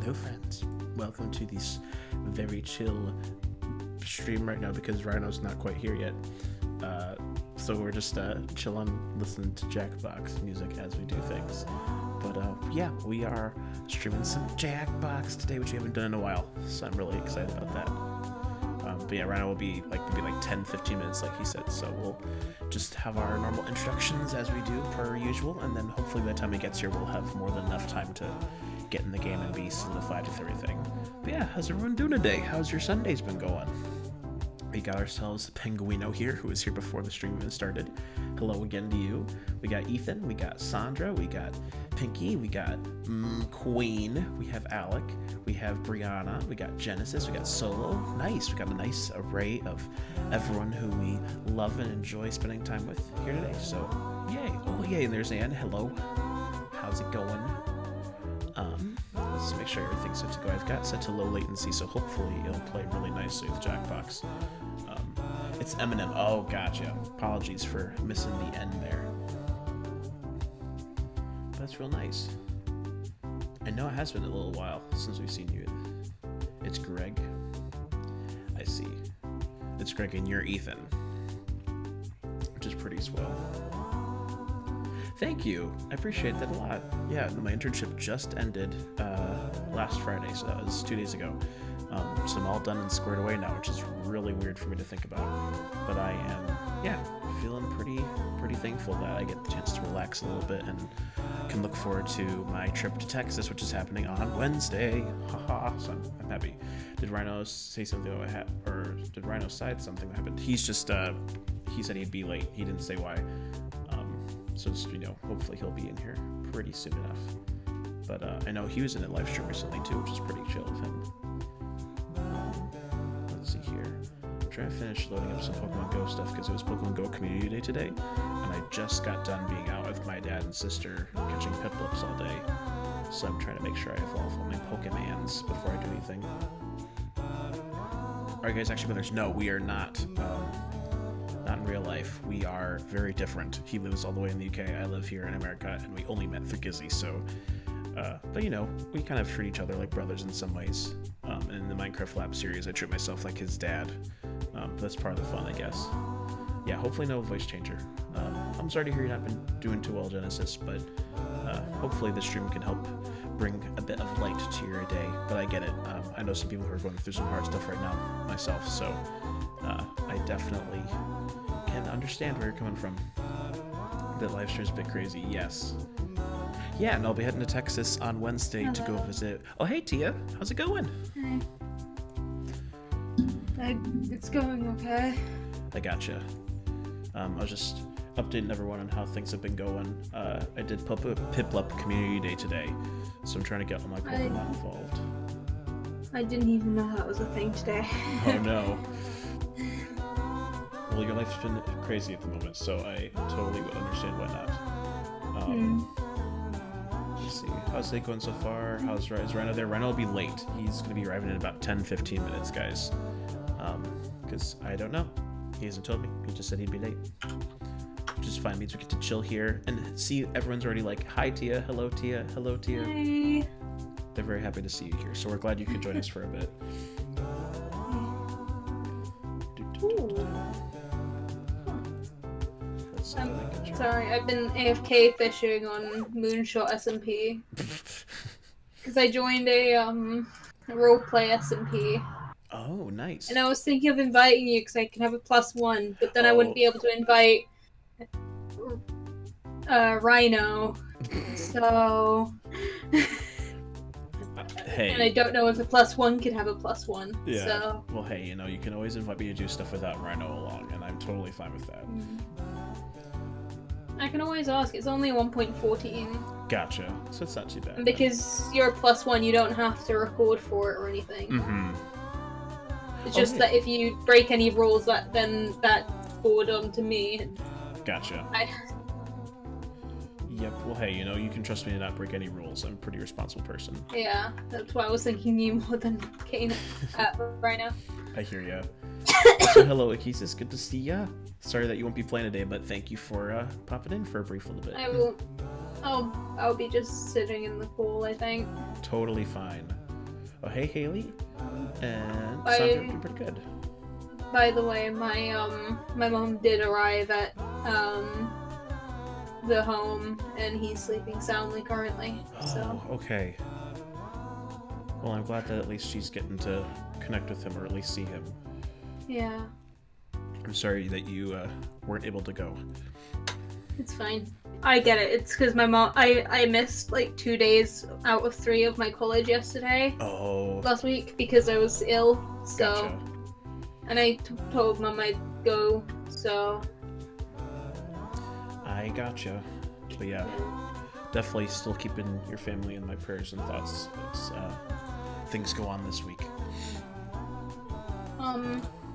Hello friends, welcome to this very chill stream right now because Rhino's not quite here yet. So we're just chilling, listening to Jackbox music as we do things. But yeah, we are streaming some Jackbox today, which we haven't done in a while, so I'm really excited about that. But yeah, Rhino will be like maybe 10-15 minutes like he said, so we'll just have our normal introductions as we do per usual, and then hopefully by the time he gets here we'll have more than enough time to get in the game and be solidified with everything. But yeah, how's everyone doing today? How's your Sundays been going? We got ourselves Penguino here, who was here before the stream even started. Hello again to you. We got Ethan, we got Sandra, we got Pinky, we got Queen, we have Alec, we have Brianna, we got Genesis, we got Solo. Nice, we got a nice array of everyone who we love and enjoy spending time with here today. So, yay. Oh, yay, and there's Anne. Hello. How's it going? Let's make sure everything's set to go. I've got set to low latency, so hopefully it'll play really nicely with Jackbox. It's Eminem. Oh, gotcha. Apologies for missing the end there. That's real nice. I know it has been a little while since we've seen you. It's Greg. I see. It's Greg and you're Ethan. Which is pretty swell. Thank you. I appreciate that a lot. Yeah, my internship just ended last Friday, so that was 2 days ago. So I'm all done and squared away now, which is really weird for me to think about. But I am, yeah, feeling pretty thankful that I get the chance to relax a little bit and can look forward to my trip to Texas, which is happening on Wednesday. Haha, so I'm happy. Did Rhino say something about or did Rhino cite something that happened? He's just, he said he'd be late. He didn't say why. So just, hopefully he'll be in here pretty soon enough. But I know he was in a live stream recently too, which is pretty chill of him. Let's see here. I'm trying to finish loading up some Pokemon Go stuff because it was Pokemon Go Community Day today, and I just got done being out with my dad and sister catching Piplups all day. So I'm trying to make sure I evolve all my Pokemans before I do anything. Alright guys, actually brothers, no, we are not in real life. We are very different. He lives all the way in the UK, I live here in America, and we only met through Gizzy, so but we kind of treat each other like brothers in some ways. In the Minecraft Lab series, I treat myself like his dad. That's part of the fun, I guess. Yeah, hopefully no voice changer. I'm sorry to hear you've not been doing too well, Genesis, but hopefully this stream can help bring a bit of light to your day. But I get it. I know some people who are going through some hard stuff right now myself, so I definitely can understand where you're coming from. That live stream's a bit crazy, yes. Yeah, and I'll be heading to Texas on Wednesday to go visit. Oh, hey, Tia. How's it going? Hey. It's going okay. I gotcha. I was just updating everyone on how things have been going. I did Piplup Community Day today, so I'm trying to get all my Pokemon involved. I didn't even know that was a thing today. Oh, no. Well, your life's been crazy at the moment, so I totally would understand why not. Let's see. How's it going so far? Is Rhino there? Rhino will be late. He's going to be arriving in about 10-15 minutes, guys. Because I don't know. He hasn't told me. He just said he'd be late. Which is fine. Means we get to chill here and see everyone's already like, hi, Tia. Hello, Tia. Hello, Tia. Hey. They're very happy to see you here, so we're glad you could join us for a bit. Sorry, I've been AFK fishing on Moonshot SMP. Because I joined a roleplay SMP. Oh, nice. And I was thinking of inviting you because I can have a +1, but then I wouldn't be able to invite Rhino. So... Hey. And I don't know if a +1 could have a +1. Yeah. So... Well, hey, you can always invite me to do stuff without Rhino along, and I'm totally fine with that. I can always ask. It's only 1.14. Gotcha. So it's not too bad. And because you're a +1, you don't have to record for it or anything. Mm-hmm. It's just that if you break any rules, then that's forward on to me. Gotcha. Yep. Well, hey, you can trust me to not break any rules. I'm a pretty responsible person. Yeah, that's why I was thinking you more than Kane right now. I hear ya. So hello, Akisis. Good to see ya. Sorry that you won't be playing today, but thank you for popping in for a brief little bit. I will. I'll be just sitting in the pool, I think. Totally fine. Oh, hey, Haley. And Sandra doing pretty good. By the way, my mom did arrive at the home, and he's sleeping soundly currently. So. Oh, okay. Well, I'm glad that at least she's getting to connect with him, or at least see him. Yeah. I'm sorry that you weren't able to go. It's fine. I get it. It's because my mom. I missed like 2 days out of 3 of my college yesterday. Oh. Last week because I was ill. So. Gotcha. And I told Mom I'd go. So. I gotcha. But yeah, definitely still keeping your family in my prayers and thoughts as things go on this week.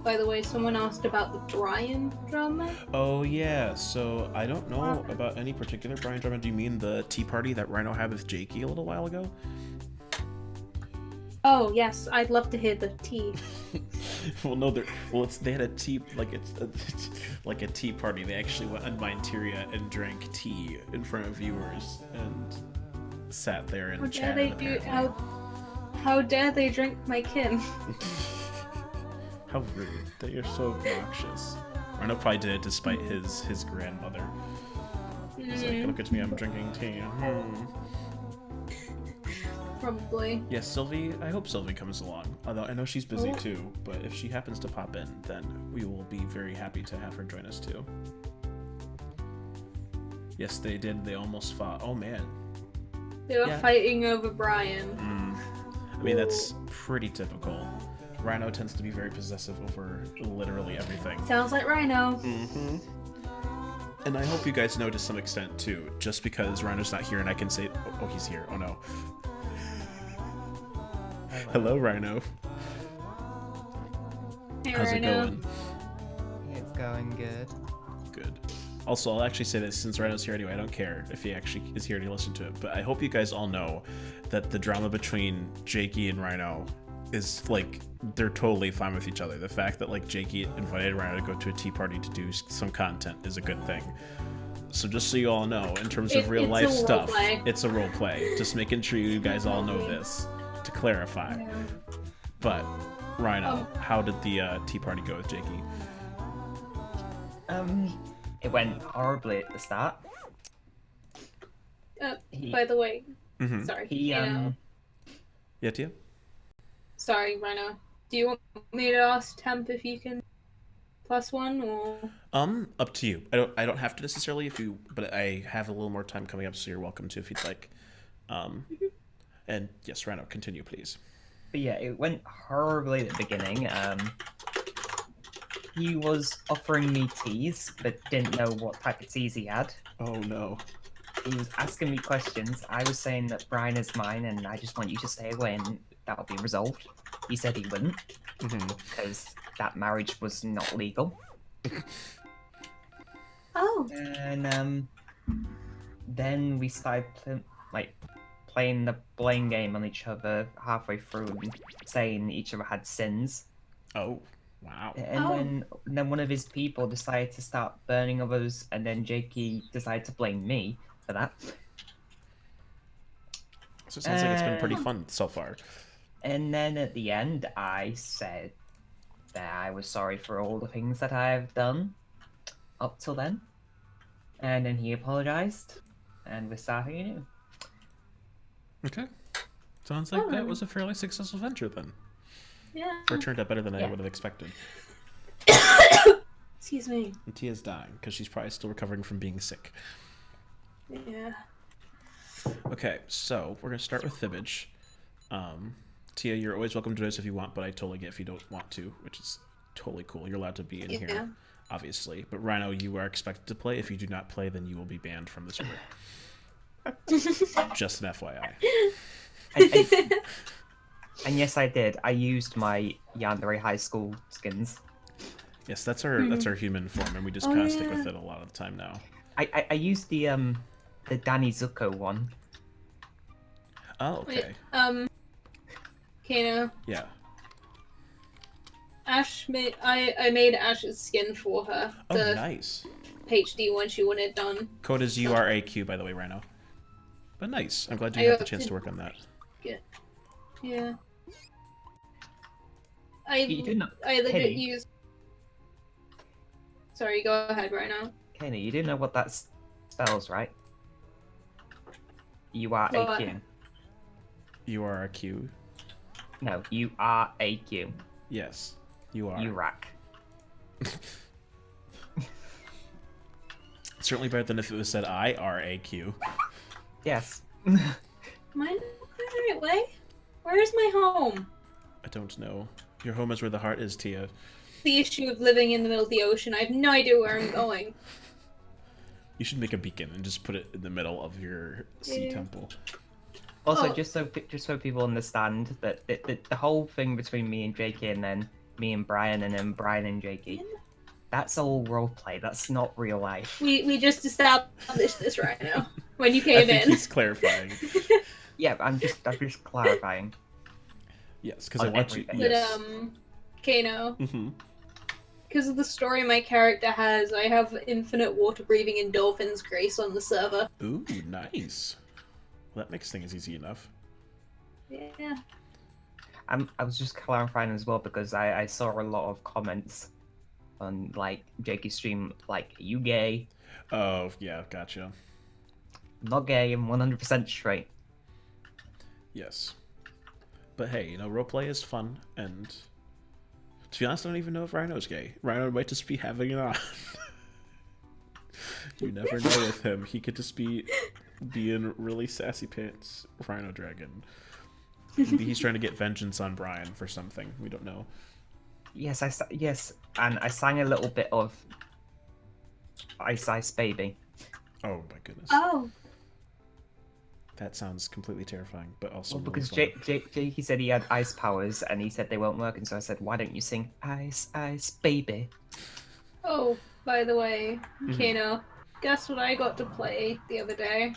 By the way, someone asked about the Brian drama. Oh yeah, so I don't know about any particular Brian drama. Do you mean the tea party that Rhino had with Jakey a little while ago? Oh yes, I'd love to hear the tea. Well, no, they had a tea like a tea party. They actually went on Mindteria and drank tea in front of viewers and sat there and chatted. How dare they drink my kin? How rude! That you're so obnoxious. Rhino probably did it despite his grandmother. He's like, look at me, I'm drinking tea. Probably. Yes, Sylvie. I hope Sylvie comes along. Although I know she's busy too, but if she happens to pop in, then we will be very happy to have her join us too. Yes, they did. They almost fought. Oh man. They were fighting over Brian. I mean, that's pretty typical. Rhino tends to be very possessive over literally everything. Sounds like Rhino. Mm-hmm. And I hope you guys know to some extent too. Just because Rhino's not here and I can say, oh, he's here. Oh no. Hello, Rhino. Hey, How's it going? It's going good. Good. Also, I'll actually say this since Rhino's here anyway. I don't care if he actually is here to listen to it, but I hope you guys all know that the drama between Jakey and Rhino is like they're totally fine with each other. The fact that like Jakey invited Rhino to go to a tea party to do some content is a good thing. So just so you all know, in terms of real life stuff, it's a role play. Just making sure you guys all know this to clarify. Yeah. But Rhino, how did the tea party go with Jakey? It went horribly at the start. By the way, Mm-hmm. sorry. Yeah, Tia? Sorry, Rhino. Do you want me to ask Temp if you can +1 or? Up to you. I don't have to necessarily but I have a little more time coming up, so you're welcome to if you'd like. And yes, Rhino, continue, please. But yeah, it went horribly at the beginning. He was offering me teas, but didn't know what type of teas he had. Oh no. He was asking me questions. I was saying that Brian is mine, and I just want you to stay away, and that'll be resolved. He said he wouldn't, because that marriage was not legal. Oh. And then we started playing the blame game on each other halfway through, and saying each other had sins. Oh, wow. And then one of his people decided to start burning others, and then Jakey decided to blame me for that. So it sounds like it's been pretty fun so far. And then at the end, I said that I was sorry for all the things that I have done up till then. And then he apologized, and we're starting anew. Okay. Sounds like that was a fairly successful venture then. Yeah. Or turned out better than I would have expected. Excuse me. And Tia's dying, because she's probably still recovering from being sick. Yeah. Okay, so we're going to start with Fibbage. Tia, you're always welcome to do this if you want, but I totally get if you don't want to, which is totally cool. You're allowed to be in here, obviously. But Rhino, you are expected to play. If you do not play, then you will be banned from the server. Just an FYI. And yes, I did. I used my Yandere High School skins. Yes, that's our human form, and we just kind of stick with it a lot of the time now. I used the Danny Zuko one. Oh, okay. Wait, Kano. Yeah. Ash I made Ash's skin for her. Oh, nice. HD one she wanted done. Code is URAQ, by the way, Rhino. But nice. I'm glad you had the chance to work on that. Yeah. You do know, I legit Kenny, use. Sorry, go ahead, Rhino. Kenny, you do know what that spells, right? You are What? AQ. You are a Q. No, you are AQ. Yes, you are. You rack. Certainly better than if it was said IRAQ. Yes. Am I not the right way? Where is my home? I don't know. Your home is where the heart is, Tia. The issue of living in the middle of the ocean. I have no idea where I'm going. You should make a beacon and just put it in the middle of your sea Yeah. temple. Also, Oh. just so people understand that the whole thing between me and JK and then me and Brian and then Brian and JK, that's all roleplay. That's not real life. We just established this right now when you I came think in. he's clarifying. Yeah, I'm just clarifying. Yes, because I On want you. everything. But Yes. Kano, Mm-hmm. because of the story my character has, I have infinite water breathing and dolphins grace on the server. Ooh, nice. Well, that makes things easy enough. Yeah. I was just clarifying as well because I saw a lot of comments on like JK's stream like, "Are you gay?" Oh, yeah, gotcha. Not gay. I'm 100% straight. Yes. But hey, you know, roleplay is fun, and to be honest, I don't even know if Rhino's gay. Rhino might just be having it on. You never know with him. He could just be being really sassy pants Rhinodragon. Maybe he's trying to get vengeance on Brian for something. We don't know. Yes, yes, and I sang a little bit of Ice Ice Baby. Oh my goodness. Oh. That sounds completely terrifying, but also Well, really because fun. Jakey said he had ice powers, and he said they weren't working, so I said, why don't you sing Ice Ice Baby? Oh, by the way, Mhm. Kano, guess what I got to play the other day?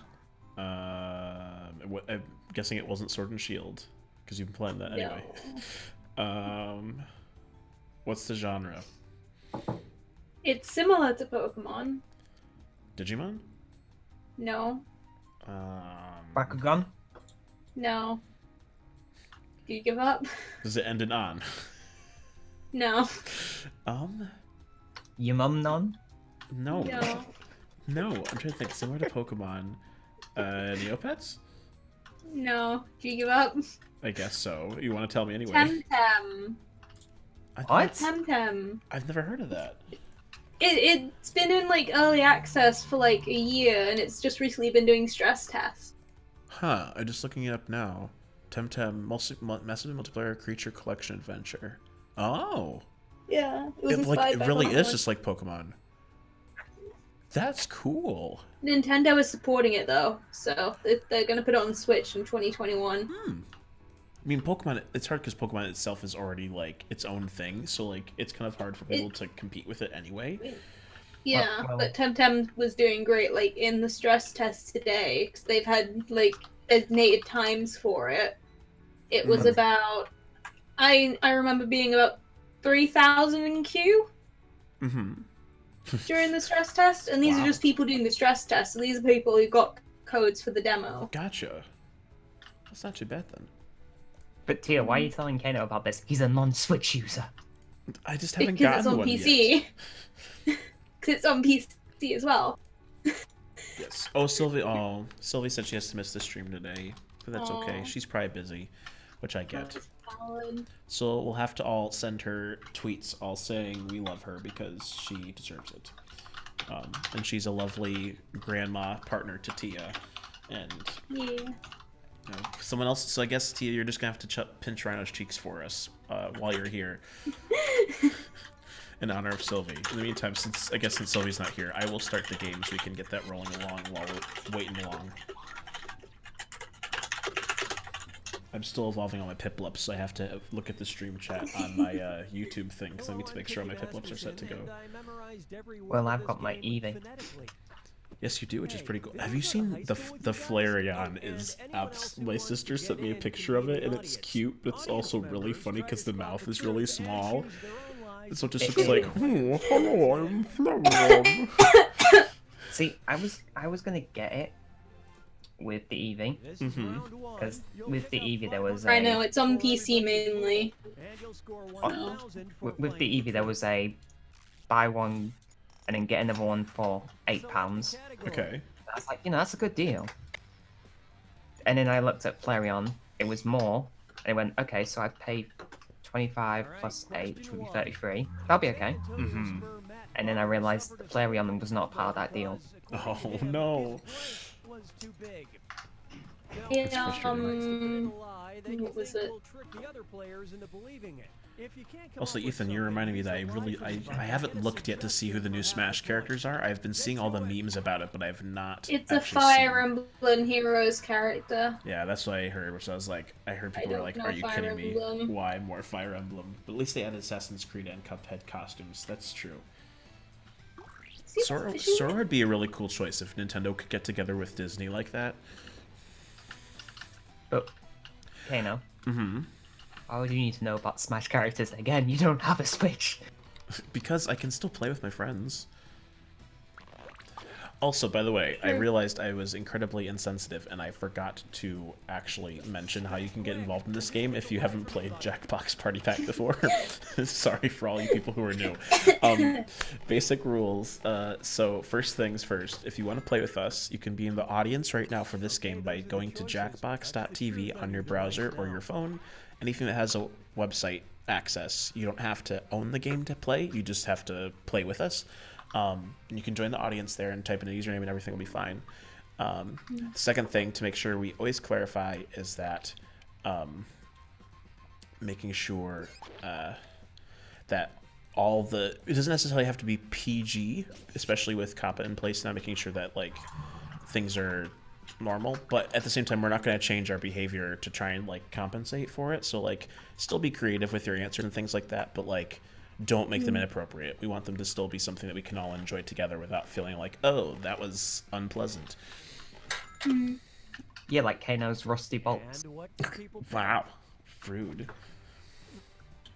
I'm guessing it wasn't Sword and Shield, because you've been playing that anyway. What's the genre? It's similar to Pokemon. Digimon? No. Bakugan? No. Do you give up? Does it end in on? No. Your mum none? No. No. No, I'm trying to think. Similar to Pokemon. Neopets? No. Do you give up? I guess so. You want to tell me anyway? Temtem. What? Temtem. I've never heard of that. It's been in like early access for like a year, and it's just recently been doing stress tests. Huh, I'm just looking it up now. Temtem, massive multiplayer creature collection adventure. Oh! Yeah, it was It, inspired it by really is Pokemon. just like Pokemon. That's cool. Nintendo is supporting it though, so they're gonna put it on Switch in 2021. I mean, Pokemon, it's hard because Pokemon itself is already, like, its own thing, so, like, it's kind of hard for people to compete with it anyway. Yeah, Well- but Temtem was doing great, like, in the stress test today, because they've had, like, designated times for it. It was about... I remember being about 3,000 in queue Mm-hmm. during the stress test, and these Wow. are just people doing the stress test, so these are people who got codes for the demo. Gotcha. That's not too bad, then. But Tia, why are you telling Kano about this? He's a non-Switch user. I just haven't Because gotten it's on one PC. yet. Because it's on PC as well. Yes. Oh, Sylvie said she has to miss the stream today, but that's okay. Aw. She's probably busy, which I get. That's valid. So we'll have to all send her tweets all saying we love her because she deserves it. And she's a lovely grandma partner to Tia. And Yeah. you know, someone else. So I guess, Tia, you're just going to have to pinch Rhino's cheeks for us while you're here in honor of Sylvie. In the meantime, since Sylvie's not here, I will start the game so we can get that rolling along while we're waiting along. I'm still evolving on my Piplups, so I have to look at the stream chat on my YouTube thing, because I need to make sure my Piplups are set to go. Well, I've got my Eevee. Yes, you do, which is pretty cool. Have you seen the Flareon? Is my sister sent me a picture of it, and it's cute, but it's also really funny because the mouth is really small. So it just looks like, oh, hello, I'm Flareon. See, I was gonna get it, with the Eevee. Mm-hmm. Because with the Eevee there was I know, it's on PC mainly. Oh. With the Eevee there was a buy one and then get another one for £8. Okay. I was like, that's a good deal. And then I looked at Flareon, it was more. And I went, okay, so I paid 25 plus 8, which would be 33. That'll be okay. Mm-hmm. And then I realized the Flareon was not part of that deal. Oh no. Yeah, what was it? Also, Ethan, you're reminding me that I haven't looked yet to see who the new Smash characters are. I've been seeing all the memes about it, but I've not. It's a Fire Emblem Heroes character. Yeah, that's what I heard. Which I was like, I heard people were like, "Are you kidding me? Why more Fire Emblem?" But at least they added Assassin's Creed and Cuphead costumes. That's true. Sora would be a really cool choice if Nintendo could get together with Disney like that. But, Kano. Mm-hmm. Why would you need to know about Smash characters again? You don't have a Switch. Because I can still play with my friends. Also, by the way, I realized I was incredibly insensitive and I forgot to actually mention how you can get involved in this game if you haven't played Jackbox Party Pack before. Sorry for all you people who are new. Basic rules. So first things first, if you want to play with us, you can be in the audience right now for this game by going to jackbox.tv on your browser or your phone. Anything that has a website access. You don't have to own the game to play, you just have to play with us. And you can join the audience there and type in a username and everything will be fine. The second thing to make sure we always clarify is that making sure that it doesn't necessarily have to be PG, especially with COPPA in place now, making sure that like things are normal, but at the same time we're not going to change our behavior to try and like compensate for it. So like still be creative with your answers and things like that, but like don't make them inappropriate. We want them to still be something that we can all enjoy together without feeling like, oh, that was unpleasant. Yeah, like Kano's rusty bolts. Wow, rude.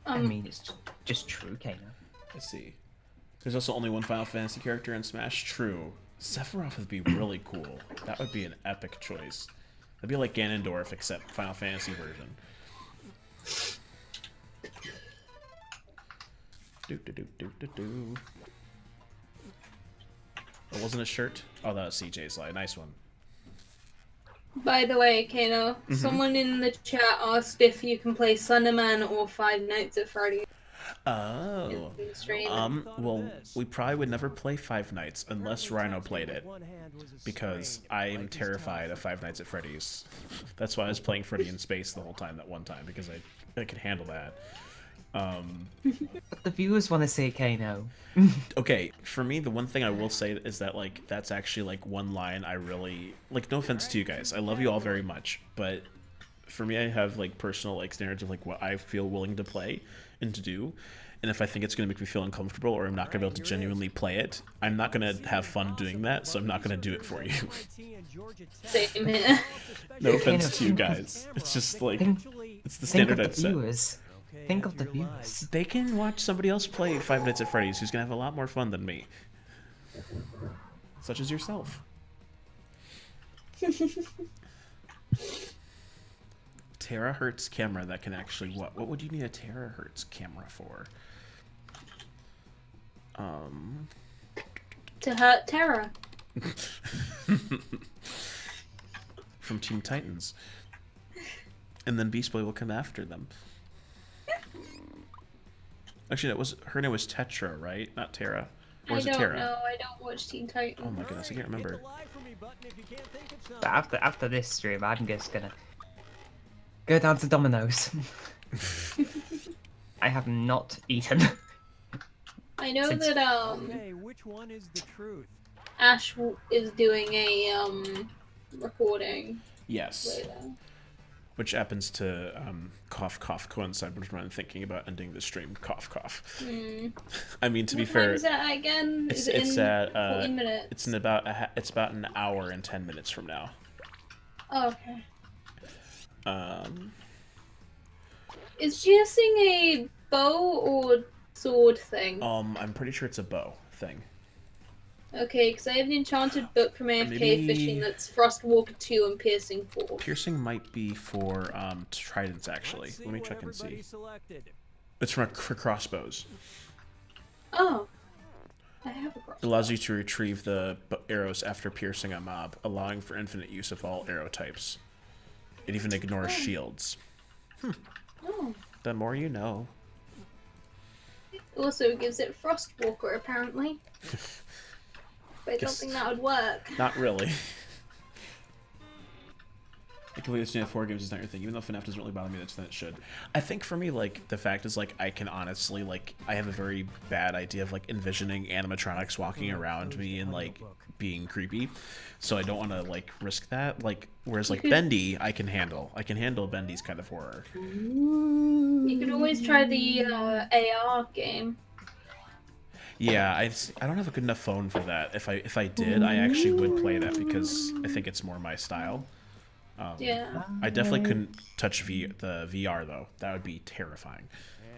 I mean, it's just true, Kano. I see. There's also only one Final Fantasy character in Smash. True. Sephiroth would be really cool. That would be an epic choice. That'd be like Ganondorf, except Final Fantasy version. It wasn't a shirt? Oh, that was CJ's slide. Nice one. By the way, Kano, someone in the chat asked if you can play Sunderman or Five Nights at Freddy's. Oh. Well, we probably would never play Five Nights unless Rhino played it. Because I am terrified of Five Nights at Freddy's. That's why I was playing Freddy in Space the whole time that one time, because I could handle that. But the viewers want to say Kano. Okay, for me, the one thing I will say is that, like, that's actually, like, one line I really... Like, no offense to you guys. I love you all very much. But for me, I have, like, personal, like, standards of, like, what I feel willing to play and to do. And if I think it's going to make me feel uncomfortable or I'm not going to be able to genuinely play it, I'm not going to have fun doing that, so I'm not going to do it for you. Same here. No offense to you guys. It's just, like, it's the standard I'd set. Think of the viewers. They can watch somebody else play Five Nights at Freddy's who's going to have a lot more fun than me. Such as yourself. Terahertz camera that can actually... What would you need a terahertz camera for? To hurt Terra. From Teen Titans. And then Beast Boy will come after them. Actually, her name was Tetra, right? Not Terra. Or is it Terra? No, I don't watch Teen Titans. Oh my goodness, I can't remember. But after this stream, I'm just gonna go down to Domino's. I have not eaten. I know that Okay, which one is the truth? Ash is doing a recording. Yes. Later. Which happens to cough cough coincide with when I'm thinking about ending the stream. Cough cough. I mean, to be fair, What time is that again? It's in at 14 minutes? it's in about an hour and 10 minutes from now. Oh, okay. Is piercing a bow or sword thing? I'm pretty sure it's a bow thing. Okay, because I have an enchanted book from AFK Maybe- Fishing that's Frostwalker 2 and Piercing 4. Piercing might be for tridents, actually. Let's Let me what check and see. everybody selected. It's for crossbows. Oh. I have a crossbow. It allows you to retrieve the arrows after piercing a mob, allowing for infinite use of all arrow types. It even ignores shields. Oh. The more you know. It also gives it Frostwalker, apparently. But I don't Guess- think that would work. Not really. I completely understand 4 games is not your thing, even though FNAF doesn't really bother me, that's then it should. I think for me, like, the fact is, like, I can honestly, like, I have a very bad idea of, like, envisioning animatronics walking around me and, like, being creepy. So I don't want to, like, risk that. Like, whereas, like, Bendy, I can handle. I can handle Bendy's kind of horror. You could always try the AR game. Yeah, I don't have a good enough phone for that. If I did, I actually would play that because I think it's more my style. Yeah. I definitely couldn't touch the VR though. That would be terrifying.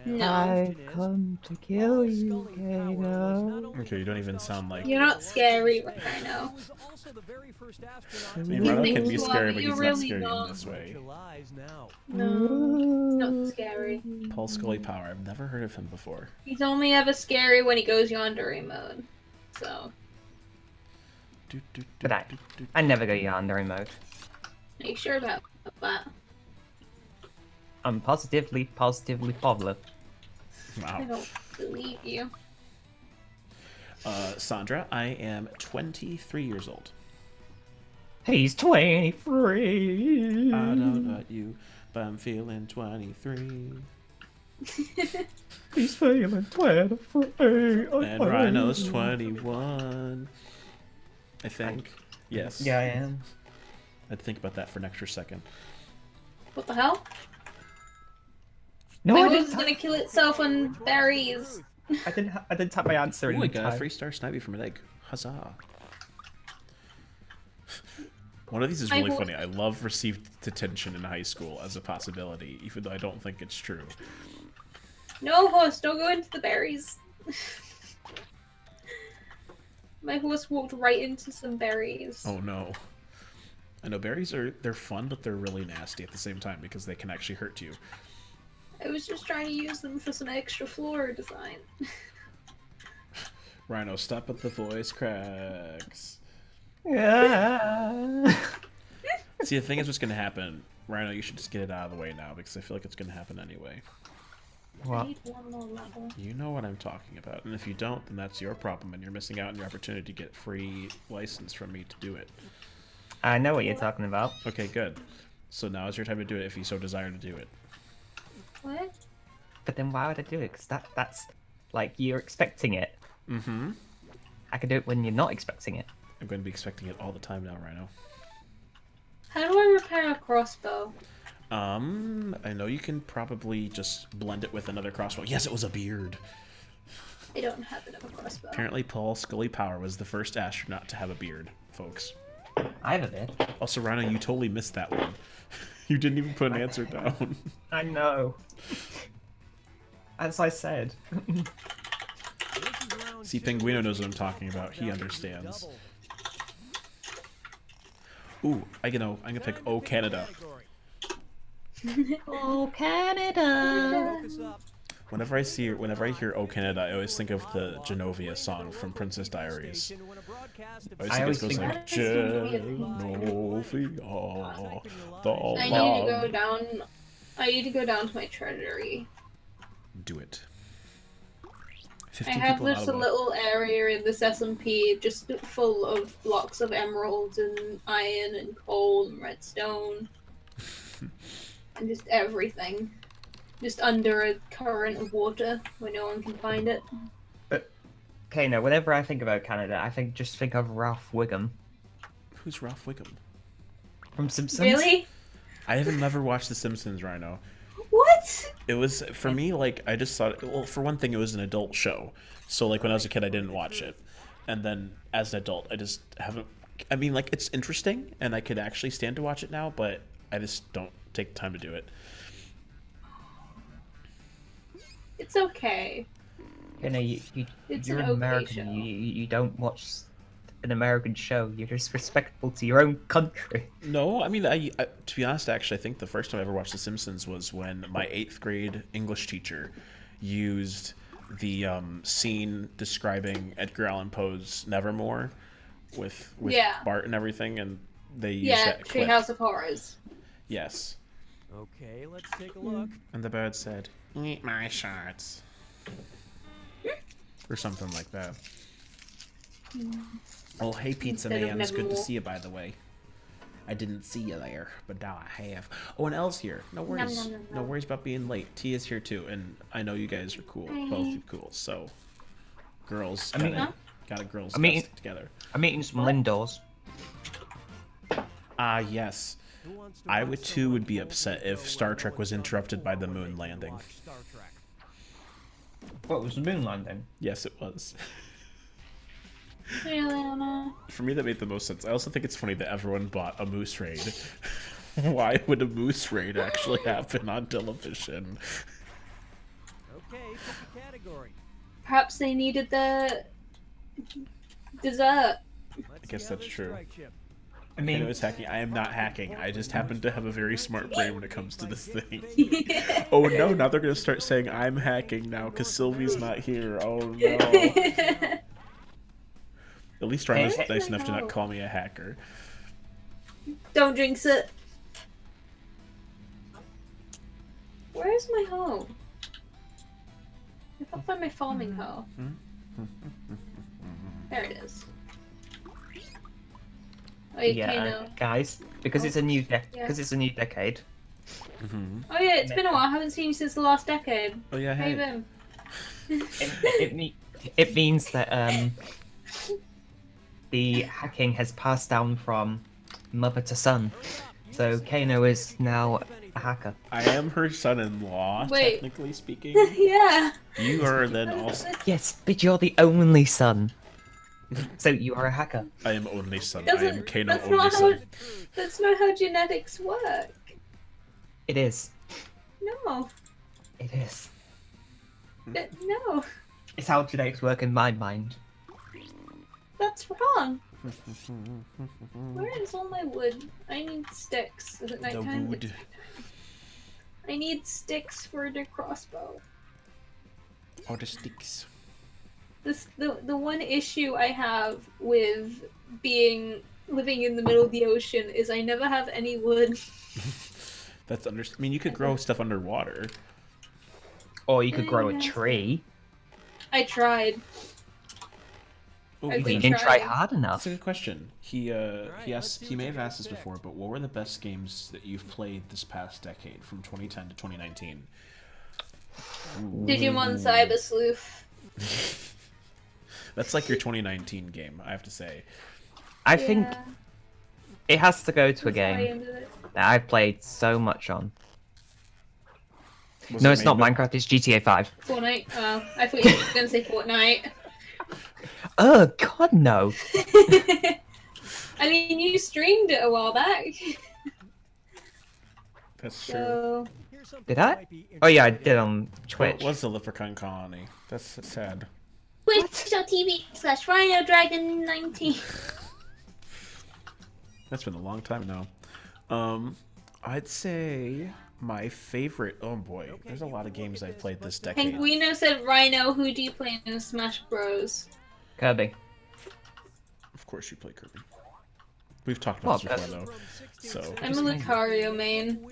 No. I've come to kill you, Kano. Okay, you don't even sound like. You're not scary, Rhino. I mean, You Rhino think can be you are, scary, but but you're he's really not scary in not. this way. No. Not scary. Paul Scully Power. I've never heard of him before. He's only ever scary when he goes yandere mode. So, But I never go yandere mode. are you sure about that? I'm positively positive. I Wow. don't believe you. Sandra, I am 23 years old. He's 23. I don't know about you, but I'm feeling 23. He's feeling 23. And Rhino's 21. I think. Yes. Yeah, I am. I'd think about that for an extra second. What the hell? No, My I horse didn't. is gonna kill itself on berries. I didn't tap my answer in Ooh, I got a time. 3-star snipey from an egg. Huzzah. One of these is I really will- funny. I love received detention in high school as a possibility, even though I don't think it's true. No, horse, don't go into the berries. My horse walked right into some berries. Oh no. I know berries they're fun, but they're really nasty at the same time because they can actually hurt you. I was just trying to use them for some extra floor design. Rhino, stop with the voice cracks. Yeah. See, the thing is what's going to happen. Rhino, you should just get it out of the way now because I feel like it's going to happen anyway. I What? need one more level. You know what I'm talking about. And if you don't, then that's your problem and you're missing out on your opportunity to get free license from me to do it. I know what you're talking about. Okay, good. So now is your time to do it if you so desire to do it. What? But then why would I do it? Because that's like you're expecting it. Mm-hmm. I can do it when you're not expecting it. I'm going to be expecting it all the time now, Rhino. How do I repair a crossbow? I know you can probably just blend it with another crossbow. Yes, it was a beard. I don't have another crossbow. Apparently, Paul Scully Power was the first astronaut to have a beard, folks. I have a bit. Also, Rhino, you totally missed that one. You didn't even put an answer down. I know. As I said. See, Pinguino knows what I'm talking about. He understands. Ooh, I'm gonna pick Oh Canada. Oh, Canada. Whenever I hear Oh Canada, I always think of the Genovia song from Princess Diaries. I always think it goes like Genovia, the I need to go down. I need to go down to my treasury. Do it. I 15 have people out this of little area in this SMP just full of blocks of emeralds and iron and coal and redstone. And just everything. Just under a current of water where no one can find it. Okay, no, whenever I think about Canada, just think of Ralph Wiggum Who's Ralph Wiggum? from Simpsons. Really? I haven't never watched The Simpsons, Rhino. What? It was, for me, like, I just thought, well, for one thing, it was an adult show. So, like, when I was a kid, I didn't watch it. And then, as an adult, I just haven't, I mean, like, it's interesting, and I could actually stand to watch it now, but I just don't take the time to do it. It's okay. You know, It's you're an an okay American. show. You don't watch an American show. You're disrespectful to your own country. No, I mean, I to be honest, actually, I think the first time I ever watched The Simpsons was when my 8th grade English teacher used the scene describing Edgar Allan Poe's Nevermore with Bart and everything, and they used that clip. Treehouse of Horrors. Yes. Okay, let's take a look. And the bird said, "Eat my shorts," or something like that. Oh, hey, Pizza Instead of Man, it's good to Nevermore. see you, by the way. I didn't see you there, but now I have. Oh, and Elle's here. No worries. No worries about being late. T is here too, and I know you guys are cool. Both are cool. So, girls, got a girls fest together. I'm eating some Lindors. Ah, yes. Who wants to I watch would someone too would be blow upset a if Star Trek was interrupted by the moon landing. Watch Star Trek. What was the moon landing? Yes, it was. Really, Anna? For me, that made the most sense. I also think it's funny that everyone bought a moose raid. Why would a moose raid actually happen on television? Okay, pick a category. Perhaps they needed the dessert. Let's guess see how that's this true. strike chip. I I mean, know it's hacking. I am not hacking. I just happen to have a very smart brain when it comes to this thing. Oh no, now they're gonna start saying I'm hacking now because Sylvie's not here. Oh no. At least Rhino's nice enough to not call me a hacker. Don't jinx it. Where is my hoe? I can't find my farming hoe. There it is. Oh, you yeah, Kano. guys, because it's a new decade. Oh yeah, it's been a while. I haven't seen you since the last decade. Oh yeah, Hey, hey. Ben. It means that the hacking has passed down from mother to son. So Kano is now a hacker. I am her son-in-law, Wait. technically speaking. Yeah. You are then also. Yes, but you're the only son. So you are a hacker. I am only son. I am Kano That's only not how. son. That's not how genetics work. It is. No. It is. No. It's how genetics work in my mind. That's wrong. Where is all my wood? I need sticks. Is it The nighttime? wood. I need sticks for the crossbow. Oh, the sticks. The one issue I have with living in the middle of the ocean is I never have any wood. That's I mean, you could grow stuff underwater. Or you could grow a tree. I tried. Oh, I But you think- didn't try Try. hard enough. That's a good question. He let's see he may what have you asked this pick. before, but what were the best games that you've played this past decade, from 2010 to 2019? Digimon Cyber Sleuth. That's like your 2019 game, I have to say. I think Yeah, it has to go to a that's why I game ended it. that I've played so much on. Was No, it it's not made by- Minecraft, it's GTA 5. Fortnite. Oh, I thought you were gonna say Fortnite. Oh, God, no. I mean, you streamed it a while back. That's true. So Here's something Did that I? might be Oh, yeah, I interesting. did on What Twitch. was the Leprechaun Colony? That's sad. Twitch.tv/Rhinodragon19. That's been a long time now. I'd say my favorite. Oh boy, there's a lot of games I've played this decade. Penguino said, Rhino, who do you play in Smash Bros? Kirby. Of course, you play Kirby. We've talked about Well, this before, though. So I'm a Lucario main.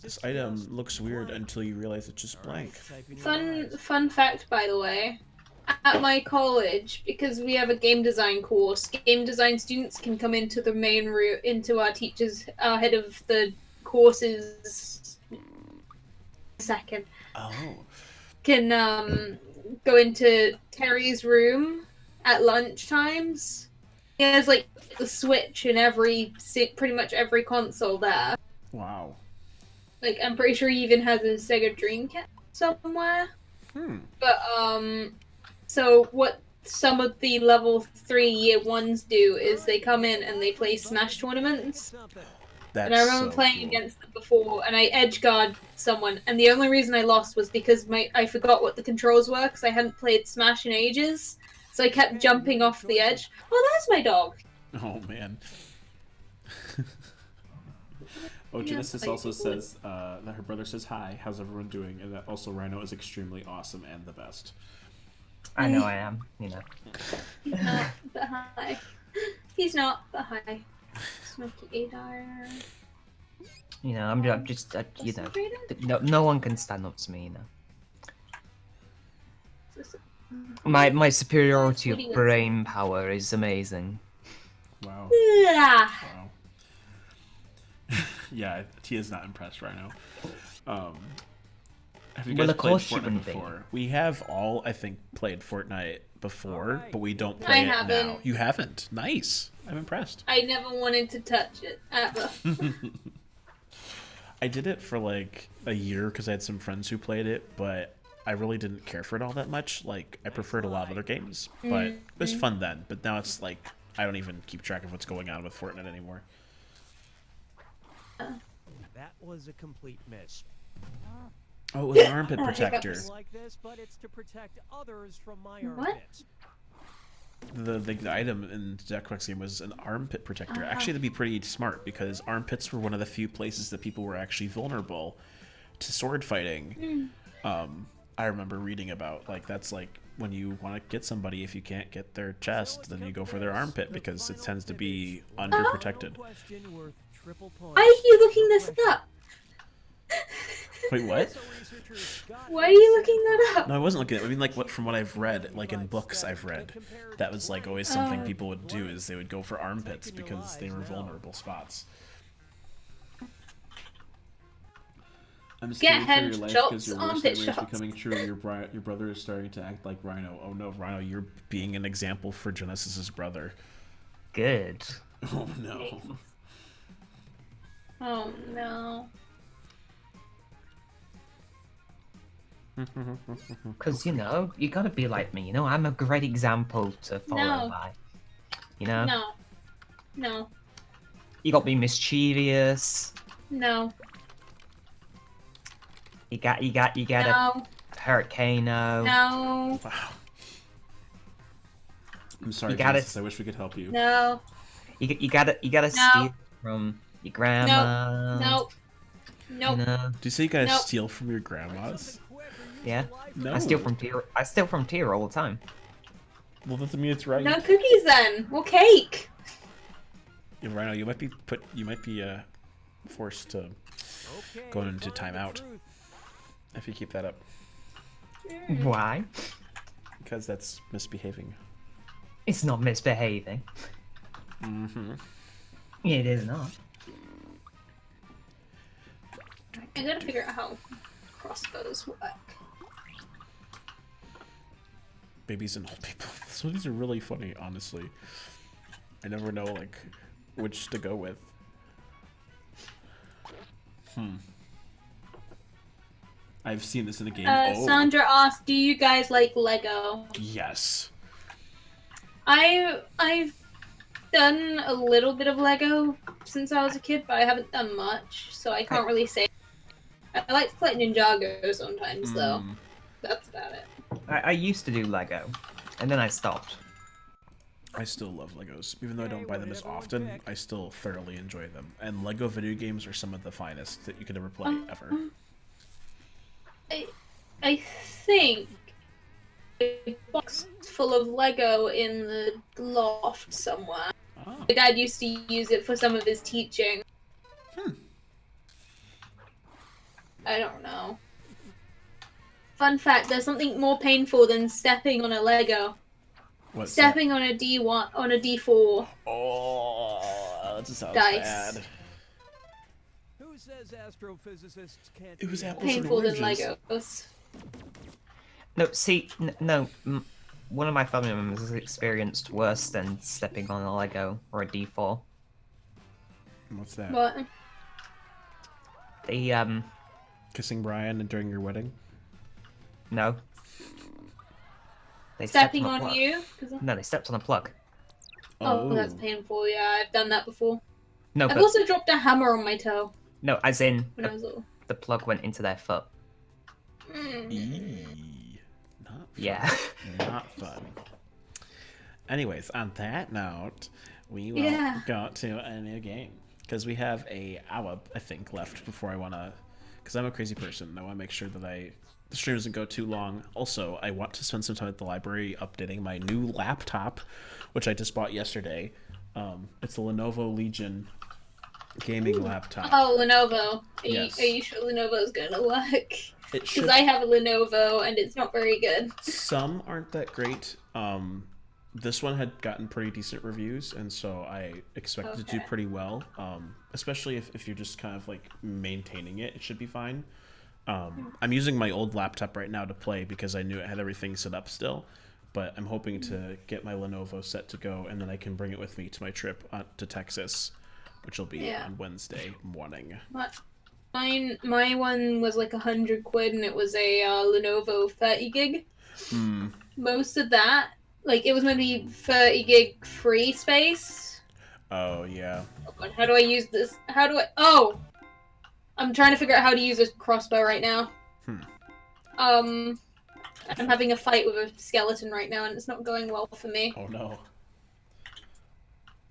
this item looks weird until you realize it's just blank. Fun fact, by the way. At my college, because we have a game design course, game design students can come into the main room, into our teachers, head of the courses. Second. Oh, Can go into Terry's room at lunch times. He has like the Switch and pretty much every console there. wow. Like I'm pretty sure he even has a Sega Dreamcast somewhere. But so what some of the level 3 year ones do is they come in and they play Smash tournaments. That's And I remember so playing cool. against them before, and I edgeguard someone, and the only reason I lost was because I forgot what the controls were, because I hadn't played Smash in ages. So I kept jumping off the edge. Oh, there's my dog. Oh man. Oh, Yeah, Genesis I also do. says that her brother says hi. How's everyone doing? And that also Rhino is extremely awesome and the best. I know I am, you know. He's not, but hi. He's not, but hi. Smoky Adire. You know, I'm just, you know, no one can stand up to me, you know. My superiority of brain power is amazing. Wow. Yeah. Wow. Yeah, Tia's not impressed right now. Have you guys Of played course she Fortnite wouldn't be. before? We have all, I think, played Fortnite before, Alright. but we don't I play it now. haven't. You haven't? Nice. I'm impressed. I never wanted to touch it ever. I did it for like a year because I had some friends who played it, but I really didn't care for it all that much. Like, I preferred a lot of other games, but it was fun then. But now it's like, I don't even keep track of what's going on with Fortnite anymore. That was a complete miss. Oh, it was an armpit protector. It's like this, but it's to protect others from my What? armpits. The item in Jackbox game was an armpit protector. Actually, that'd be pretty smart because armpits were one of the few places that people were actually vulnerable to sword fighting. I remember reading about like that's like when you want to get somebody, if you can't get their chest, then you go for their armpit because it tends to be underprotected. Question worth triple points. Why are you looking this up? Wait, what? So researchers got Why are you looking that up? No, I wasn't looking at. I mean, like what from what I've read, like in books I've read, that was like always something people would do is they would go for armpits because they were vulnerable spots. I'm scared for your life because your worst armpit nightmare is shots. becoming true. Your brother is starting to act like Rhino. Oh no, Rhino, you're being an example for Genesis's brother. Good. Oh no. Oh no. Because, you know, you gotta be like me, you know? I'm a great example to follow No. by. You know? No. No. You got me mischievous. No. You got a No. hurricano. No. Wow. I'm sorry, You gotta- Genesis. I wish we could help you. No. You gotta No. steal from your grandma. Nope. You Nope. know? Do you say you gotta Nope. steal from your grandmas? Yeah. No. I steal from tier all the time. Well, that doesn't mean it's right. No cookies then. Well, cake. Yeah, Rhino, you might be forced to Okay, go into find the timeout truth. if you keep that up, Why? because that's misbehaving. It's not misbehaving. Mm-hmm. It is not. I gotta figure out how crossbows work. Babies and old people. So these are really funny, honestly. I never know like which to go with. I've seen this in a game. Oh, Sandra asked, "Do you guys like Lego?" yes. I've done a little bit of Lego since I was a kid, but I haven't done much, so I can't really say. I like to play Ninjago sometimes, though. That's about it. I used to do Lego, and then I stopped. I still love Legos. Even though I don't buy them as often, I still thoroughly enjoy them. And Lego video games are some of the finest that you could ever play, ever. I think a box full of Lego in the loft somewhere. Ah. My dad used to use it for some of his teaching. I don't know. Fun fact, there's something more painful than stepping on a Lego. What's Stepping on a D1 on a D4. that? Oh, that just sounds Dice. bad. Who says astrophysicists can't It was be apples and Painful than oranges. Legos. No, see, no. One of my family members has experienced worse than stepping on a Lego or a D4. What's that? What? They Kissing Brian during your wedding? no. They Stepping stepped on a plug. you? No, they stepped on a plug. Oh, that's painful. Yeah, I've done that before. No, I've but also dropped a hammer on my toe no, as in when I was little. the plug went into their foot. Mm. Eee. Not fun. Yeah. Not fun. Anyways, on that note, we will Yeah. go to a new game because we have a hour, I think, left before I want to. Because I'm a crazy person, I want to make sure that the stream doesn't go too long. Also, I want to spend some time at the library updating my new laptop, which I just bought yesterday. It's a Lenovo Legion gaming laptop. Oh, Lenovo. Yes. Are you sure Lenovo's gonna work? It Because should. I have a Lenovo and it's not very good. Some aren't that great. This one had gotten pretty decent reviews, and so I expect it to do Okay. pretty well. Especially if you're just kind of like maintaining it, it should be fine. I'm using my old laptop right now to play because I knew it had everything set up still, but I'm hoping to get my Lenovo set to go, and then I can bring it with me to my trip to Texas, which will be on Wednesday morning. My one was like £100 and it was a Lenovo 30 gig. Most of that, like it was maybe 30 gig free space. Oh yeah. Oh, God, how do I use this? I'm trying to figure out how to use a crossbow right now. I'm having a fight with a skeleton right now and it's not going well for me. Oh no.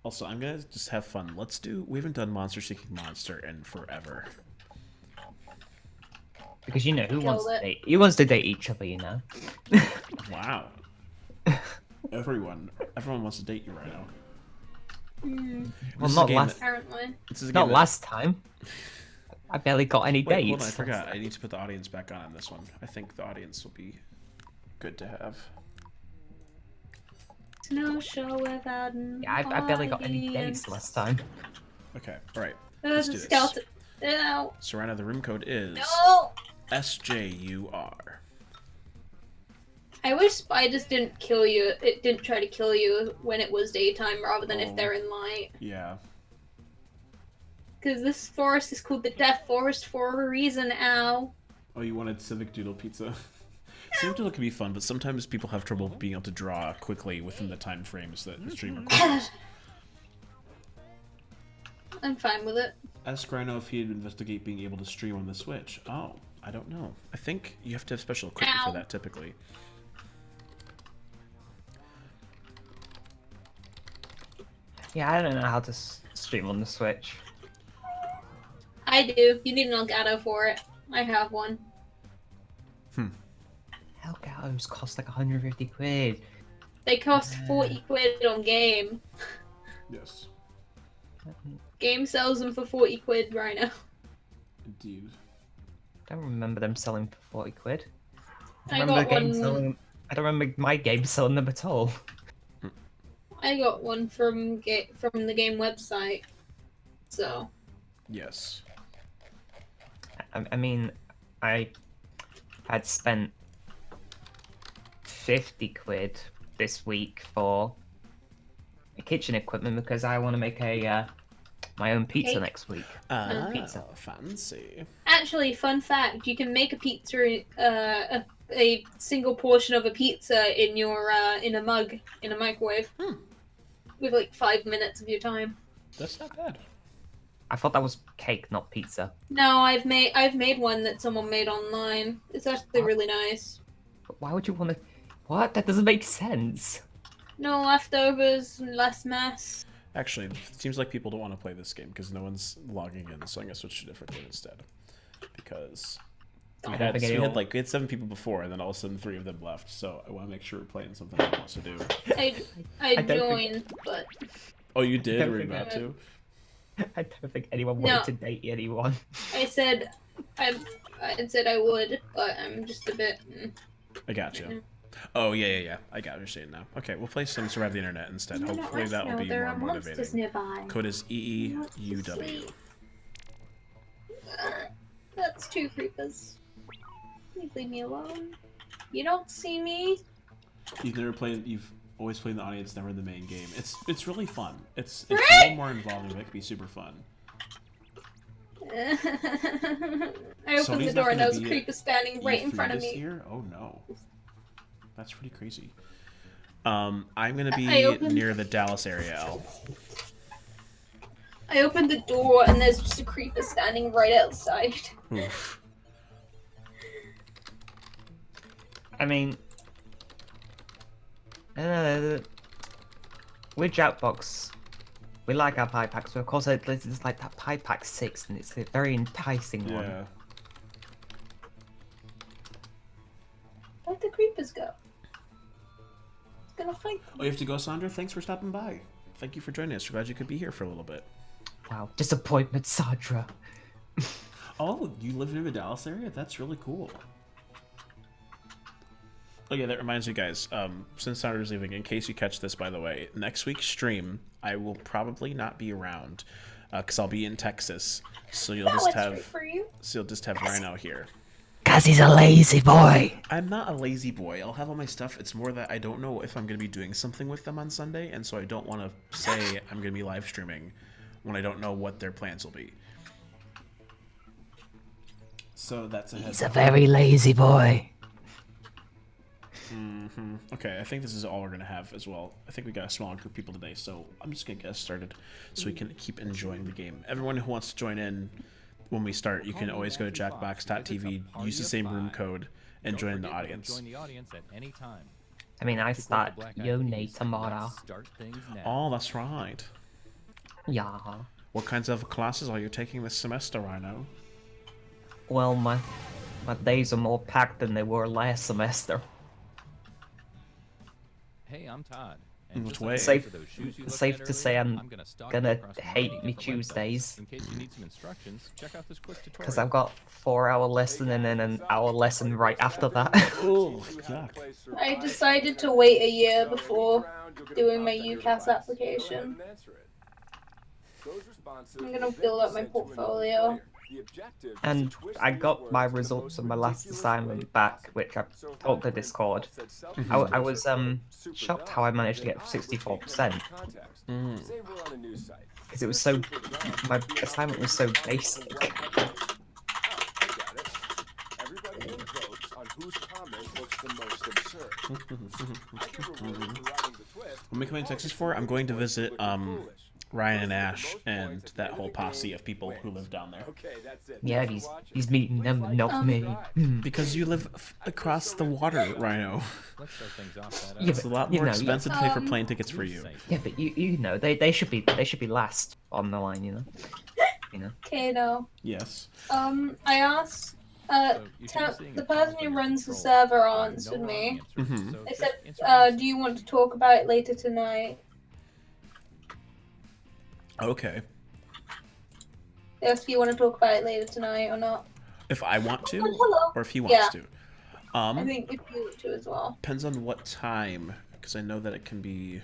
Also, I'm gonna just have fun. We haven't done Monster Seeking Monster in forever. Because you know who wants Killed to it. date? Who wants to date each other? You know. Wow. Everyone wants to date you right now. Well, This is a not game last. Apparently. This is a Not game that- last time. I barely got any Wait, dates. hold on, I forgot. I need to put the audience back on this one. I think the audience will be good to have. No show without an Yeah, I barely got any audience. dates last time. Okay, alright. There's Let's a do this. skeleton. No. So right now the room code is No. SJUR. I wish spiders didn't kill you. It didn't try to kill you when it was daytime rather than Oh. if they're in light. Yeah. Because this forest is called the Death Forest for a reason, ow. Oh, you wanted Civic Doodle Pizza? Civic Doodle can be fun, but sometimes people have trouble being able to draw quickly within the time frames that the stream requires. I'm fine with it. Ask Rhino if he'd investigate being able to stream on the Switch. Oh, I don't know. I think you have to have special equipment for Ow. that typically. Yeah, I don't know how to stream on the Switch. I do. You need an Elgato for it. I have one. Elgatos cost like 150 quid. They cost £40 on Game. Yes. Game sells them for £40 right now. Indeed. I don't remember them selling for 40 quid. I remember got one. I don't remember my game selling them at all. I got one from the game website. So Yes. I mean, I had spent 50 quid this week for kitchen equipment because I want to make my own pizza Cake? next week. Pizza. Fancy. actually, fun fact: you can make a pizza, a single portion of a pizza in your in a mug in a microwave with like 5 minutes of your time. That's not bad. I thought that was cake, not pizza. No, I've made one that someone made online. It's actually really nice. But why would you want to? What? That doesn't make sense. No leftovers, less mess. Actually, it seems like people don't want to play this game because no one's logging in, so I'm gonna switch to a different game instead. Because we had 7 people before, and then all of a sudden 3 of them left. So I want to make sure we're playing something I want to do. I don't think- joined, but Oh, you did? don't Were you think about to? I don't think anyone No. wanted to date anyone. I said I said I would, but I'm just a bit. I got you. Oh yeah. I got what you're saying now. Okay, we'll play some Survive the Internet instead. Hopefully that will be there more are monsters motivating. nearby. Code is EEUW. That's 2 creepers. Please leave me alone. You don't see me. You've always played in the audience, never in the main game. It's really fun. It's a little more involving, but it can be super fun. I opened Sony's the door not and gonna there was a be creeper standing right in E3 front of this me. year? Oh no. That's pretty crazy. I'm gonna I be opened- near the Dallas area, Al. I opened the door and there's just a creeper standing right outside. Oof. I mean, with Jackbox, we like our pie packs, but of course it's like that pie pack 6, and it's a very enticing one. Yeah. Where'd the creepers go? It's gonna fight them. Oh, you have to go, Sandra? Thanks for stopping by. Thank you for joining us. We're glad you could be here for a little bit. Wow, disappointment, Sadra. Oh, you live in the Dallas area? That's really cool. Oh yeah, that reminds me, guys. Since Sandra's leaving, in case you catch this, by the way, next week's stream, I will probably not be around, because I'll be in Texas. So you'll just have, Rhino here. Cause he's a lazy boy. I'm not a lazy boy. I'll have all my stuff. It's more that I don't know if I'm going to be doing something with them on Sunday, and so I don't want to say I'm going to be live streaming when I don't know what their plans will be. So that's a heads He's a up. very lazy boy. Okay, I think this is all we're going to have as well. I think we got a small group of people today, so I'm just going to get us started so we can keep enjoying the game. Everyone who wants to join in when we start, you can always go to jackbox.tv, use the same room code, and join the audience. Join the audience at any time. I mean, I start Yone tomorrow. Start things now. Oh, that's right. Yeah. What kinds of classes are you taking this semester, Rhino? Well, my days are more packed than they were last semester. Hey, I'm Todd. In And which just way? like Safe- for those shoes you looked safe at to say earlier, I'm stalk gonna you across the hate market me of websites. Tuesdays. In case you need some instructions, check out this quick tutorial. Because I've got 4-hour lesson and then an hour lesson right after that. Oh, yuck. I decided to wait a year before doing my UCAS application. I'm gonna build up my portfolio. And I got my results of my last assignment back, which I told the Discord. I was shocked how I managed to get 64%. Because it was so... my assignment was so basic. What am I coming to Texas for? I'm going to visit Ryan and Ash and that whole posse of people who live down there. Yeah, he's meeting them, not me. Because you live across the water, Rhino. Let's start things off that, Yeah, It's a lot more expensive to pay for plane tickets for you. Yeah, but you know, they should be last on the line, you know. You know. Kano. Yes. I asked So you should be seeing the a person pop who on your runs the control. server There are answered no me. wrong answers, Mhm. so They just said, answer honestly. do you want to talk about it later tonight? Okay. They asked if you want to talk about it later tonight or not. If I want to, Hello. or if he wants Yeah. to. I think if you want to as well. Depends on what time, because I know that it can be...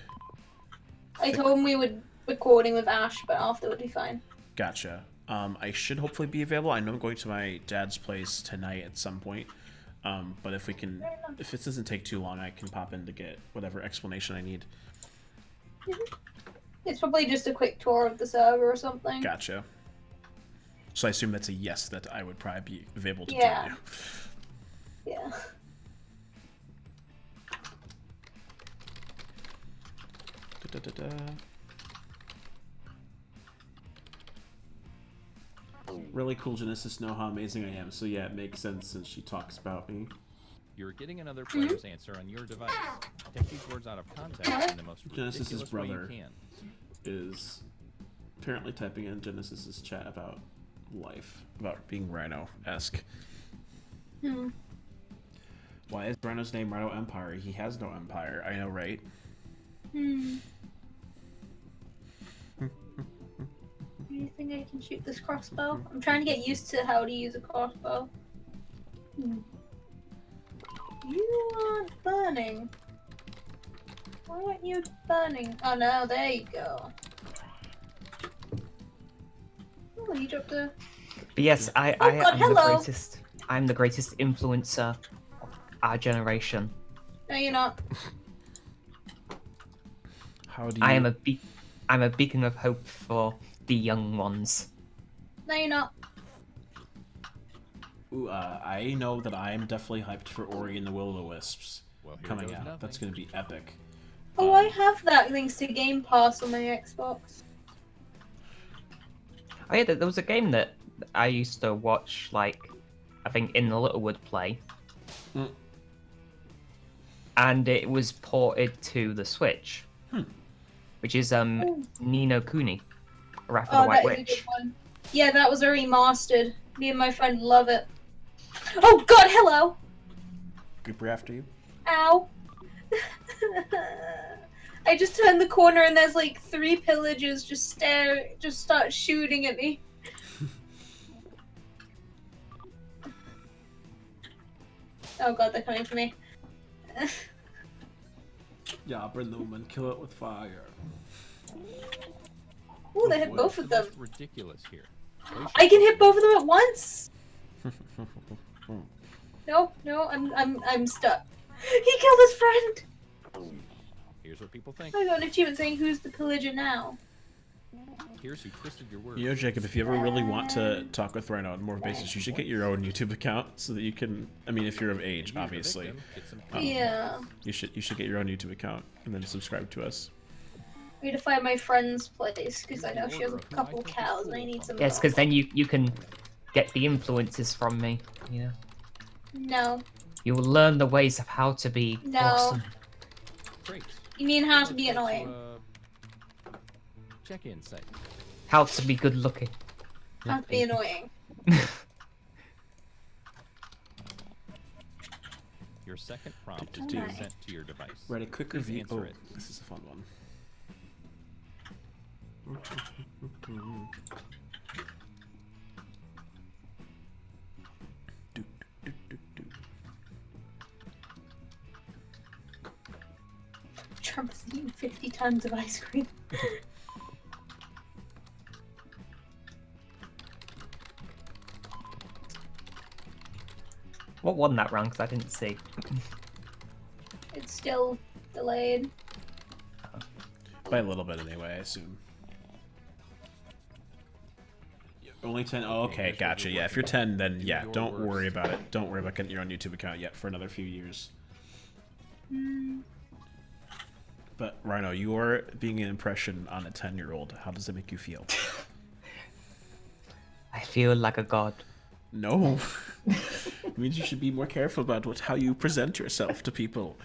I told him we were recording with Ash, but after would be fine. Gotcha. I should hopefully be available. I know I'm going to my dad's place tonight at some point. But if this doesn't take too long, I can pop in to get whatever explanation I need. It's probably just a quick tour of the server or something. Gotcha. So I assume that's a yes, that I would probably be available to Yeah. join you. Yeah. Da-da-da-da. Really cool Genesis know how amazing I am, so yeah, it makes sense since she talks about me. You're getting another player's answer on your device. Take these words out of context in the most Genesis's ridiculous way brother. you can. Is apparently typing in Genesis's chat about life, about being Rhino-esque. Hmm. Why is Rhino's name Rhino Empire? He has no empire. I know, right? Hmm. Do you think I can shoot this crossbow? I'm trying to get used to how to use a crossbow. Hmm. You aren't burning. Why aren't you burning? Oh no, there you go. Oh, you dropped a... But yes, I God, am the hello. greatest. I'm the greatest influencer of our generation. No, you're not. How do you... I'm a beacon of hope for the young ones. No, you're not. Ooh, I know that I am definitely hyped for Ori and the Will-O-Wisps Well, here coming goes out. nothing. That's going to be epic. Oh, I have that thanks to Game Pass on my Xbox. Oh yeah, there was a game that I used to watch, like, I think In the Littlewood play. Mm. And it was ported to the Switch. which is Nino Kuni, Wrath of the Oh, White that is a Witch. good one. Yeah, that was a remastered. Me and my friend love it. Oh God, hello. Gooper after you. Ow. I just turned the corner and there's like 3 pillagers just start shooting at me. Oh God, they're coming for me. Yeah, burn the woman, kill it with fire. Ooh, they hit What both is of the them. most ridiculous here? I can hit both of them at once. No, I'm stuck. He killed his friend. Here's what people think. I got an achievement saying who's the pillager now. Here's who twisted your words. You know, Jacob, if you ever really want to talk with Rhino on more basis, you should get your own YouTube account so that you can. I mean, if you're of age, obviously. Yeah. You should get your own YouTube account and then subscribe to us. I need to find my friend's place because I know she has a couple cows and I need some. Yes, because then you can get the influences from me. You know, No. you will learn the ways of how to be No. awesome. Great. You mean how to be annoying? Check-in site. How to be good looking. How to be annoying. Your second prompt is Do- being sent to your device. Write a quick Please review. answer Oh, it. this is a fun one. Trump has eaten 50 tons of ice cream. What won that round? Because I didn't see. It's still delayed. By a little bit, anyway, I assume. Only 10? Oh, okay, gotcha. Yeah, if you're 10, then yeah, don't worry about it. Don't worry about getting your own YouTube account yet for another few years. But, Rhino, you're being an impression on a 10-year-old. How does it make you feel? I feel like a god. No. It means you should be more careful about how you present yourself to people.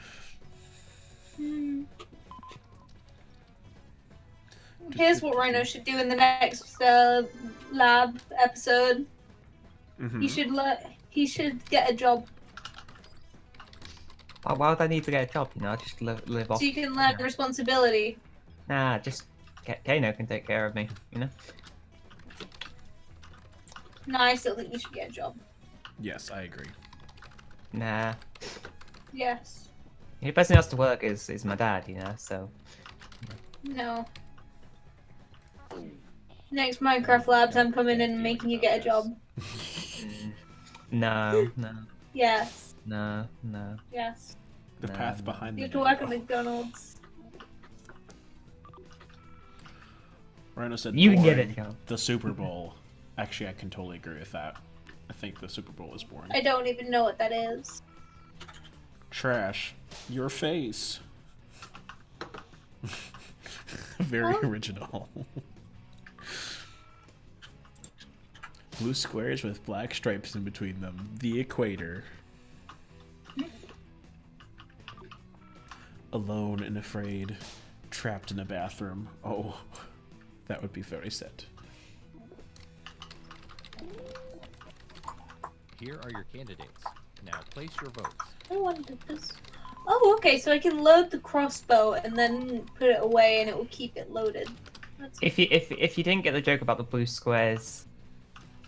Here's what Rhino should do in the next lab episode. Mm-hmm. He should get a job Why would I need to get a job? You know, just live off. so you can learn responsibility. Nah, just Kano can take care of me. You know. No, I still think you should get a job. Yes, I agree. Nah. Yes. The person who has to work is my dad. You know, so. No. Next Minecraft Labs, I'm coming in and making you get a job. No. Yes. No. Yes. The path behind You the have to work at McDonald's. Rhino said You can get boring. a job. The Super Bowl. Actually, I can totally agree with that. I think the Super Bowl is boring. I don't even know what that is. Trash. Your face. Very original. Blue squares with black stripes in between them. The equator. Alone and afraid. Trapped in a bathroom. Oh, that would be very sad. Here are your candidates. Now place your votes. I wanted this. Oh, okay, so I can load the crossbow and then put it away and it will keep it loaded. That's... If you didn't get the joke about the blue squares,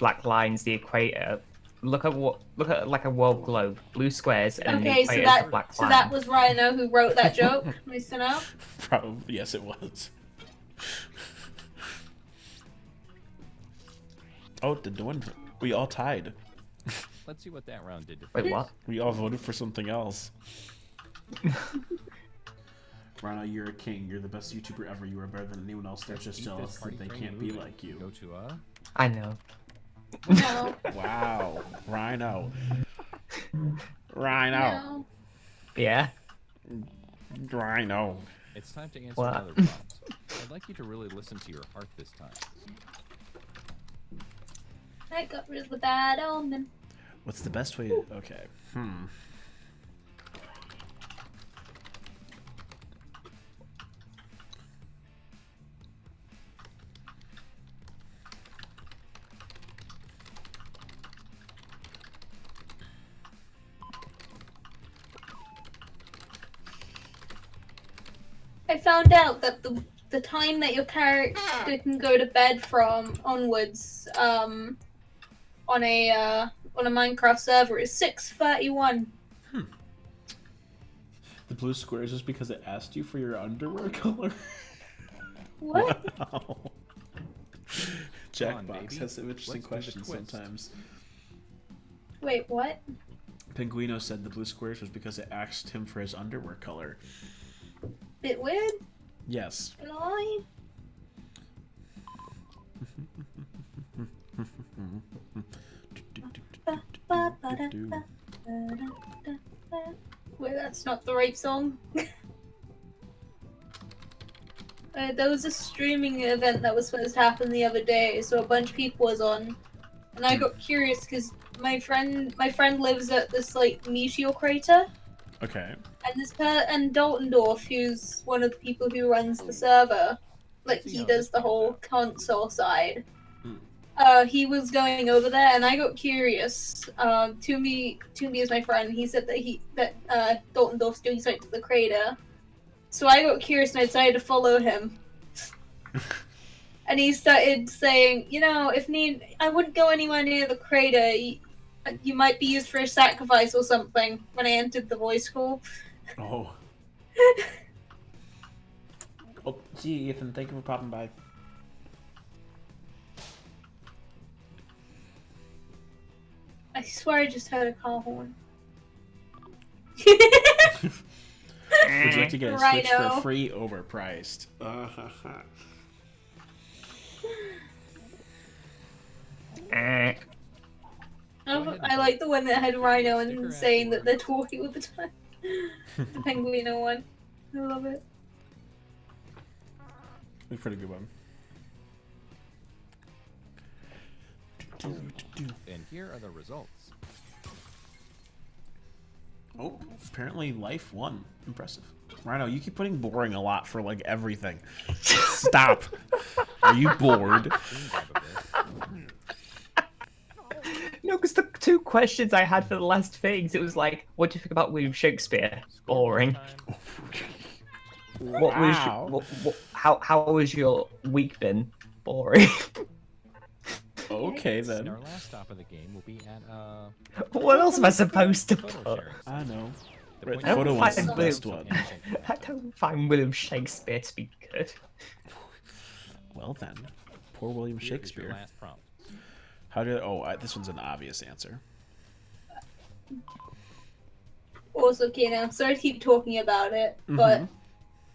black lines, the equator, look at like a world globe, blue squares, and Okay, the so equator is that a black so line. that was Rhino who wrote that joke. Listen up. Probably, yes, it was. Oh, did no one? We all tied. Let's see what that round did to Wait, what? We all voted for something else. Rhino, you're a king. You're the best YouTuber ever. You are better than anyone else. They're just Keep jealous this party that they train can't be moving. like you. Go to I know. No. Wow, Rhino. Rhino. No. Yeah. Rhino. It's time to answer What? another prompt. I'd like you to really listen to your heart this time. I got rid of the bad omen. What's the best way? Okay. I found out that the time that your character can go to bed from onwards, on a Minecraft server is 6:31. The blue square is just because it asked you for your underwear color? What? Wow. Jackbox has some interesting questions sometimes. Wait, what? Pinguino said the blue squares was because it asked him for his underwear color. Bit weird? Yes. Lie? Wait, that's not the right song. There was a streaming event that was supposed to happen the other day, so a bunch of people was on, and I got curious because my friend lives at this like meteor crater, Okay. and Daltondorf, who's one of the people who runs the server, like he does the whole console side. He was going over there, and I got curious. Toomey is my friend. He said that Daltondorf's doing something to the crater. So I got curious and I decided to follow him. And he started saying, I wouldn't go anywhere near the crater. You might be used for a sacrifice or something when I entered the voice call. Oh. Oh, see you, Ethan. Thank you for popping by. I swear I just heard a car horn. Would you like to get a Switch for free? Overpriced. I like the one that had Rhino and saying that they're talking all the time. The Penguino one. I love it. It's a pretty good one. And here are the results. Oh, apparently life won. Impressive. Rhino, you keep putting boring a lot for like everything. Stop. Are you bored? No, because the two questions I had for the last things, it was like, what do you think about William Shakespeare? Boring. What was how was your week been? Boring. Okay then. Our last stop of the game will be at What else am I supposed to put? I know. The Right, point I photo don't one's find the best one. I don't find William Shakespeare to be good. Well then, poor William Here is your Shakespeare. last prompt. How did? This one's an obvious answer. Also, okay, now I'm sorry to keep talking about it, but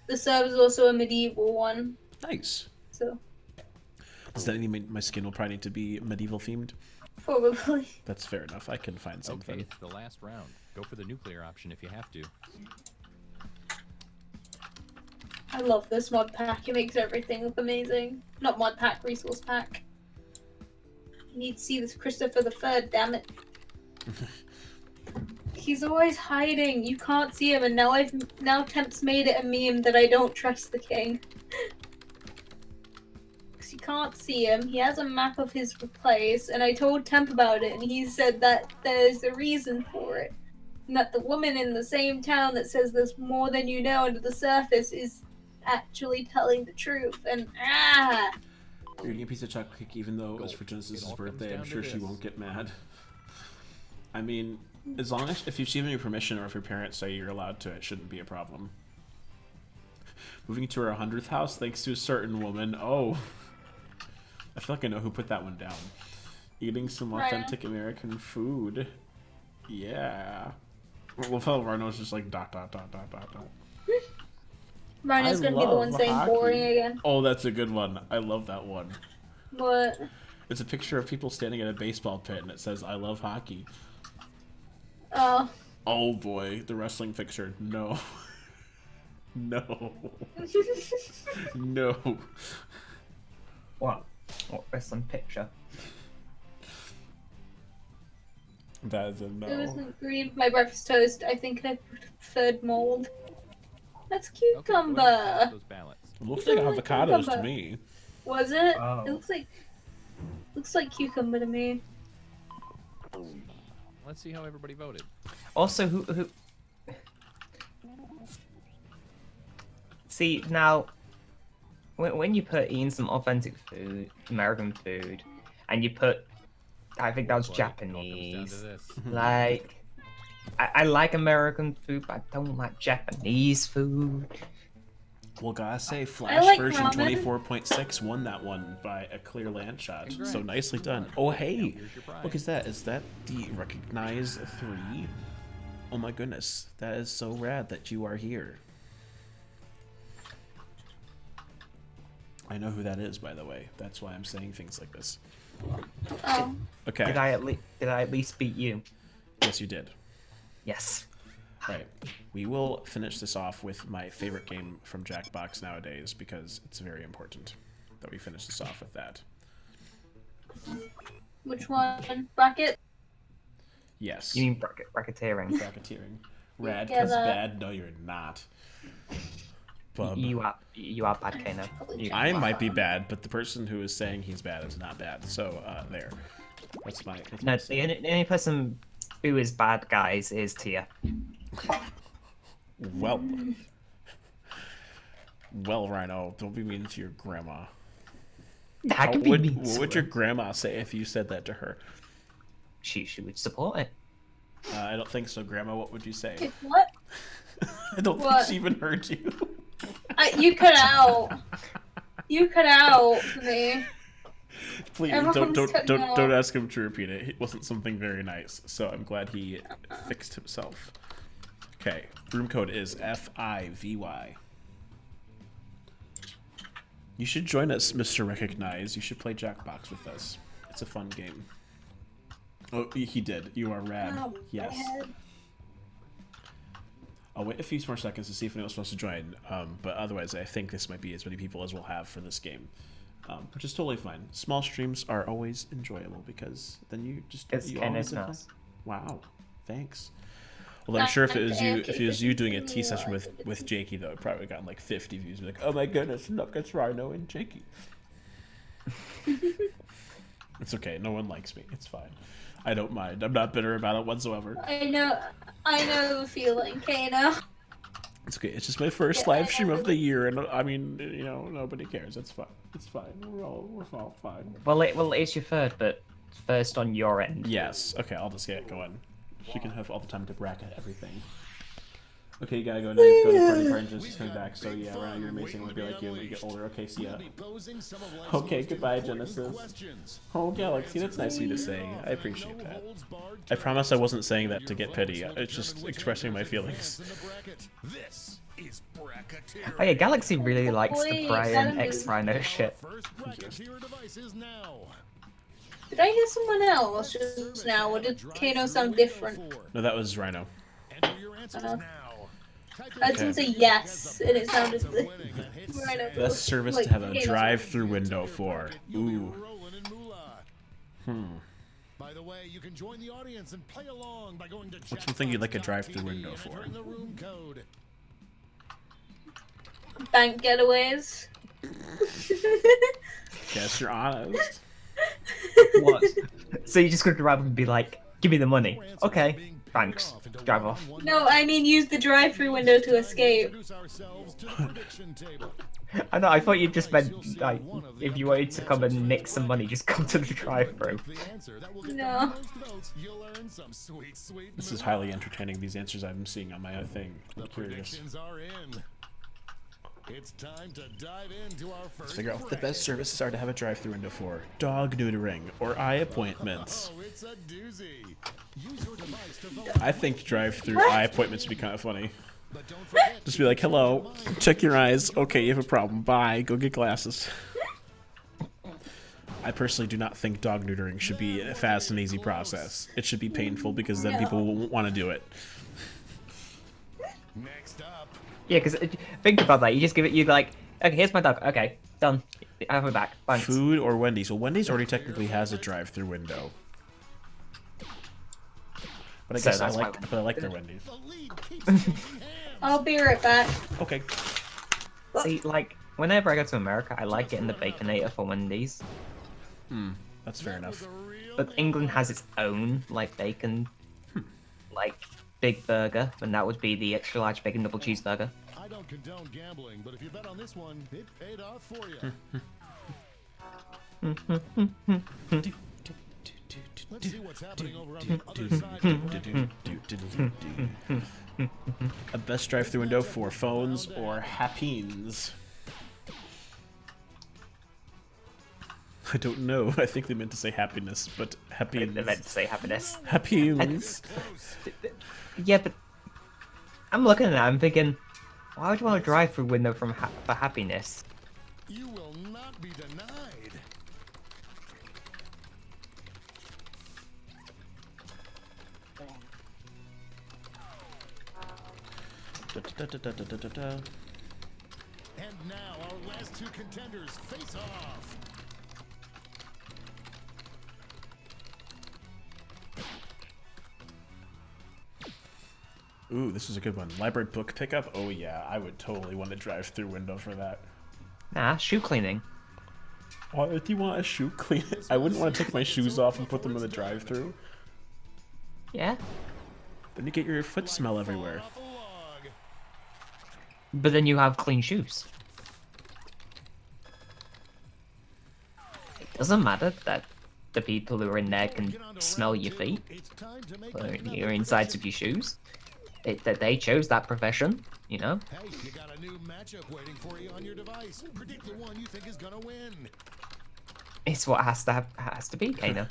the server's also a medieval one. Nice. So. Does that mean my skin will probably need to be medieval themed? Probably. That's fair enough. I can find something. Okay, it's the last round. Go for the nuclear option if you have to. I love this mod pack. It makes everything look amazing. Not mod pack, resource pack. You need to see this Christopher III, damn it. He's always hiding. You can't see him, and now Temp's made it a meme that I don't trust the king. Because you can't see him. He has a map of his place, and I told Temp about it, and he said that there's a reason for it. And that the woman in the same town that says there's more than you know under the surface is actually telling the truth. And You're eating a piece of chocolate cake even though it was for Genesis' birthday. I'm sure she won't get mad. I mean, as long as if you've given your permission or if your parents say you're allowed to, it shouldn't be a problem. Moving to our 100th house thanks to a certain woman. Oh. I feel like I know who put that one down. Eating some authentic American food. Yeah. I love how Rhino's just like ... Rhino's gonna be the one saying boring again. Oh, that's a good one. I love that one. What? It's a picture of people standing at a baseball pit and it says, I love hockey. Oh. Oh boy, the wrestling picture. No. No. No. What wrestling picture? That is a no. It wasn't green my breakfast toast. I think I preferred mold. That's cucumber. Okay, those ballots. It looks like avocados to me. Was it? Oh. It looks like cucumber to me. Let's see how everybody voted. See, now, when you put eating some authentic food, American food, and you put, I think that was Buddy, it all comes down to Japanese, this. like, I like American food, but I don't like Japanese food. Well, gotta say, Flash like version ramen. 24.6 won that one by a clear land shot. Congrats. So nicely done. Oh, hey, Here's your prize. look at that. Is that the Recognize 3? Oh my goodness, that is so rad that you are here. I know who that is, by the way. That's why I'm saying things like this. Oh. Okay. Did I at least beat you? Yes, you did. Yes. Right. We will finish this off with my favorite game from Jackbox nowadays because it's very important that we finish this off with that. Which one? Bracket? Yes. You mean racketeering? Bracketeering. Rad Yeah, cause that- bad. No, you're not. Bub. You are bad, Kano. I might be bad, but the person who is saying he's bad is not bad. So there. That's my. No, the only person who is bad, guys, is Tia. Well. Well, Rhino, don't be mean to your grandma. I can be mean What to would her. your grandma say if you said that to her? She would support it. I don't think so, Grandma. What would you say? What? I don't What? think she even heard you. You cut out. You cut out for me. Please Everyone's cutting don't out. ask him to repeat it. It wasn't something very nice, so I'm glad he fixed himself. Okay, room code is FIVY. You should join us, Mr. Recognize. You should play Jackbox with us. It's a fun game. Oh, he did. You are rad. Oh, Yes. man. I'll wait a few more seconds to see if anyone else wants to join. But otherwise, I think this might be as many people as we'll have for this game. Which is totally fine. Small streams are always enjoyable because then you just It's you Kano's always have mouse. fun. Wow, thanks. Well, I'm sure if it was you doing a tea session with Jakey though, it probably would have gotten like 50 views. Like, oh my goodness, look, it's Rhino and Jakey. It's okay. No one likes me. It's fine. I don't mind. I'm not bitter about it whatsoever. I know the feeling, Kano. It's okay. It's just my first live stream of the year, and I mean, you know, nobody cares. It's fine. It's fine. We're all fine. Well, it's your third, but first on your end. Yes. Okay, I'll just get it going. She can have all the time to bracket everything. Okay, you gotta go now. You have to go to party and just coming back. So yeah, Ryan, you're amazing. We'll be like you when you get older. Okay, see ya. Okay, goodbye, Genesis. Oh, Galaxy, that's nice of you to say. I appreciate that. I promise I wasn't saying that to get pity. It's just expressing my feelings. Oh yeah, Galaxy really likes the Wait, Brian that X is- Rhino shit. Did I hear someone else just now, or did Kano sound different? No, that was Rhino. I didn't say yes, and it sounded right. Best service to have a drive-through window for. Ooh. By the way, you can join the audience and play along by going to What's one thing you'd like a drive-through window for? entering the room code. Bank getaways. Guess you're honest. What? So you just go to grab and be like, give me the money. Okay, thanks. Drive off. No, I mean use the drive-through window to escape. Introduce ourselves to the prediction table. I know, I thought you just meant, like, if you wanted to come and nick some money, just come to the drive-thru. The answer that will get No. the most votes, you'll earn some sweet, sweet This is highly entertaining, these answers I'm seeing on my thing. I'm The curious. predictions are in. It's time to dive into our first Figure out what the best bracket. services are to have a drive-through window for. Dog neutering or eye appointments. Oh, it's a doozy. Use your device to vote. I think drive-through eye appointments would be kind of funny. But don't forget, Just be like, hello, check your eyes. Okay, you have a problem. Bye. Go get glasses. I personally do not think dog neutering should be a fast and easy process. It should be painful because then people won't want to do it. next up, Yeah, because think about that. You just give it, you like, okay, here's my dog. Okay, done. I have it back. Thanks. Food or Wendy's? Well, Wendy's already technically has a drive-through window. But I So guess I that's like their Wendy's. the lead keeps changing hands. I'll be right back. Okay. See, like, whenever I go to America, I like getting the Baconator for Wendy's. That's fair enough. But England has its own, like, bacon, like, big burger, and that would be the extra large bacon double cheeseburger. don't condone gambling, but if you bet on this one, it paid off for you. Let's see what's happening over on the other side of the bracket. A best drive-through window for phones or happines? I don't know. I think they meant to say happiness, but happines. They meant to say happiness. Happines. Yeah, but I'm looking at that. I'm thinking, why would you want a drive-through window for happiness? You will not be denied. And now our last two contenders face off. Ooh, this is a good one. Library book pickup? Oh yeah, I would totally want a drive-through window for that. Nah, shoe cleaning. Why do you want a shoe clean? I wouldn't want to take my shoes off and put them in the drive-through. Yeah, Then you get your foot smell everywhere. Off a log. but then you have clean shoes. It doesn't matter that the people who are in there can smell your feet It's time to make or another your insides of your shoes. That they chose that profession, you know. Hey, you got a new matchup waiting for you on your device. Predict the one you think is gonna win. It's what has to be, Kano.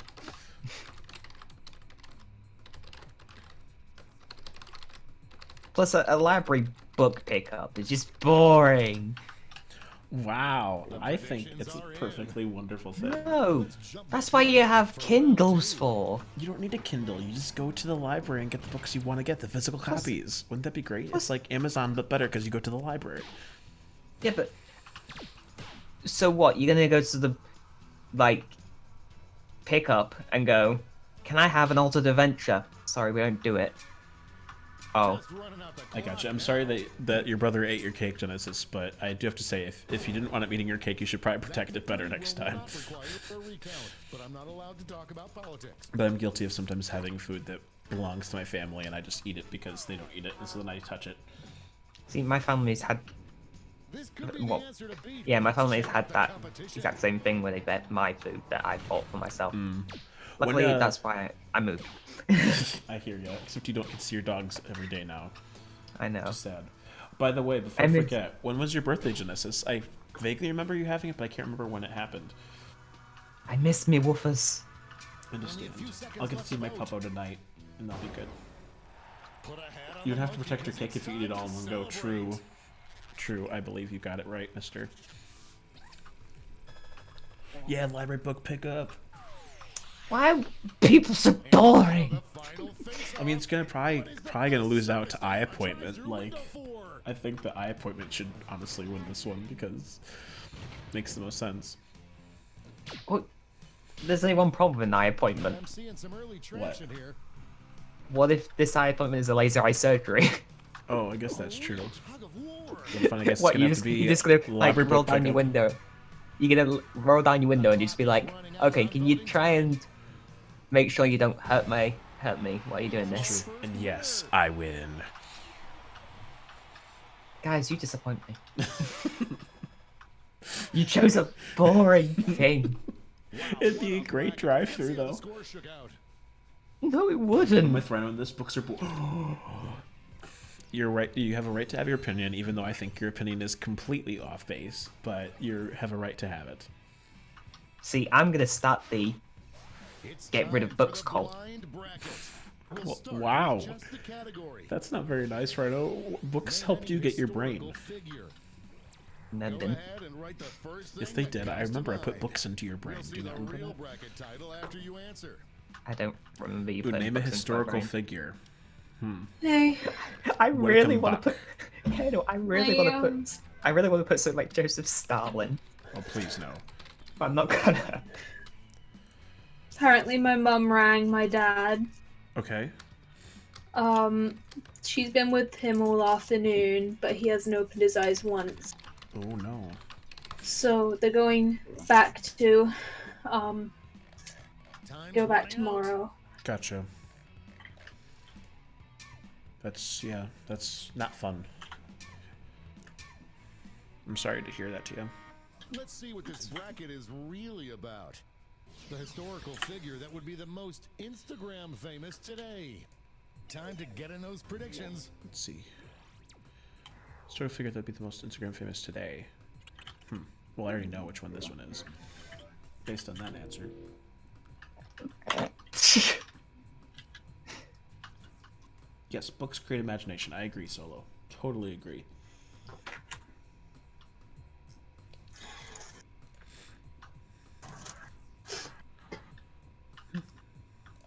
Plus, a library book pickup is just boring. Wow, I think it's a perfectly wonderful thing. No, that's why you have Kindles for. You don't need a Kindle. You just go to the library and get the books you want to get, the physical copies. Wouldn't that be great? It's like Amazon, but better because you go to the library. Yeah, but so what? You're gonna go to the like pickup and go, "Can I have an altered adventure?" Sorry, we don't do it. Oh, Just running out the I got clock you. I'm now. sorry that your brother ate your cake, Genesis, but I do have to say, if you didn't want him eating your cake, you should probably protect it better next Will time. not require a recount, but I'm not allowed to talk about politics. But I'm guilty of sometimes having food that belongs to my family, and I just eat it because they don't eat it, and so then I touch it. see, my family's had. This could be Well, the answer to beat. yeah, my family's had The that competition. exact same thing where they bet my food that I bought for myself. When, Luckily, that's why I moved. I hear you. Except you don't get to see your dogs every day now. I know. Just sad. By the way, before I I miss- forget, when was your birthday, Genesis? I vaguely remember you having it, but I can't remember when it happened. I miss me woofers. Understand. few seconds I'll get to left see to my vote. puppo tonight, and that'll be good. Put a hat on You'd the have to monkey protect your 'cause cake it's if you eat it time all in to one go. True. celebrate. True. I believe you got it right, mister. Yeah, library book pickup. Why are people so boring? The final face-off. I mean, it's gonna probably gonna lose out to eye appointment. Through Like, window 4. I think the eye appointment should honestly win this one because it makes the most sense. Well, there's only one problem with an eye appointment. I'm seeing some early traction here. What if this eye appointment is a laser eye surgery? Oh, I guess that's true. Tug of war. Then fun, I guess What it's gonna you have just to be you just gonna like library roll book down your pickup. window? You're gonna roll down your window and you just be like, okay, can you try and make sure you don't hurt me while you're doing this? And yes, I win. Guys, you disappoint me. You chose a boring thing. It'd be a great drive-through See how the though. score shook out. No, it wouldn't. With Rhino, this books are. You're right. You have a right to have your opinion, even though I think your opinion is completely off base. But you have a right to have it. See, I'm gonna start the It's get rid of time books for the cult. blind bracket. We'll Well, start with wow. just the category. That's not very nice, Rhino. Books helped you get your brain. Historical figure. No, Go didn't. ahead and write the first Yes, thing they that did. I comes to remember I put mind. books into your brain. We'll Do see you the not remember real that? bracket title after you answer. I don't remember you Ooh, putting name a books into my historical brain. figure. Hey, I really Welcome want to back. put. Kano, I really want to put. I really want to put something like Joseph Stalin. Oh, please no. But I'm not gonna. apparently my mum rang my dad. Okay. She's been with him all afternoon, but he hasn't opened his eyes once. Oh no. So they're going back to, Time's go back running out. tomorrow. Gotcha. That's not fun. I'm sorry to hear that, TM. Let's see what this bracket is really about. The historical figure that would be the most Instagram famous today. Time to get in those predictions. Let's see. Sort of figured that'd be the most Instagram famous today. Well, I already know which one this one is. Based on that answer. Yes, books create imagination. I agree, Solo. Totally agree.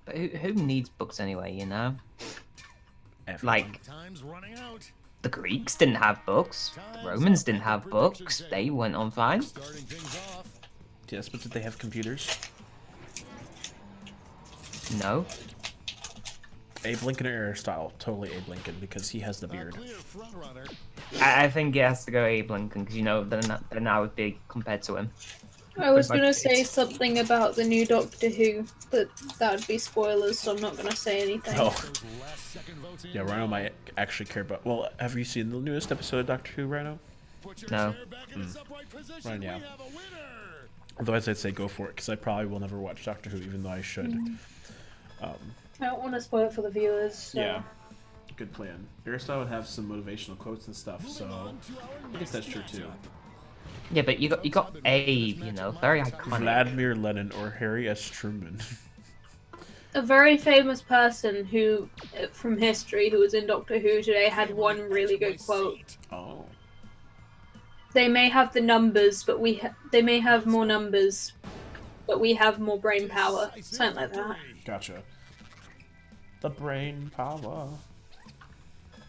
But who needs books anyway, you know? Everyone. Like, Time's running out. the Greeks didn't have books. Romans didn't have books. They went on fine. Starting things off. Yes, but did they have computers? No. Abe Lincoln or Aristotle? Totally Abe Lincoln because he has the beard. Clear front runner. I think it has to go Abe Lincoln because, you know, then I would be compared to him. I was With my gonna say face. something about the new Doctor Who, but that would be spoilers, so I'm not gonna say anything. Oh, Those last second votes in. yeah, Rhino might actually care about... Well, have you seen the newest episode of Doctor Who, Rhino? Put your No. chair back in its upright position. Right, yeah. We have a winner. Otherwise, I'd say go for it because I probably will never watch Doctor Who, even though I should. I don't want to spoil it for the viewers. So. Yeah, good plan. Aristotle would have some motivational quotes and stuff, so I guess that's true too. Yeah, but you got Abe, you know, very iconic. Vladimir Lenin or Harry S. Truman. A very famous person who, from history, who was in Doctor Who today, had one really good quote. Oh. They may have the numbers, but they may have more numbers, but we have more brain power. Something like that. Gotcha. The brain power.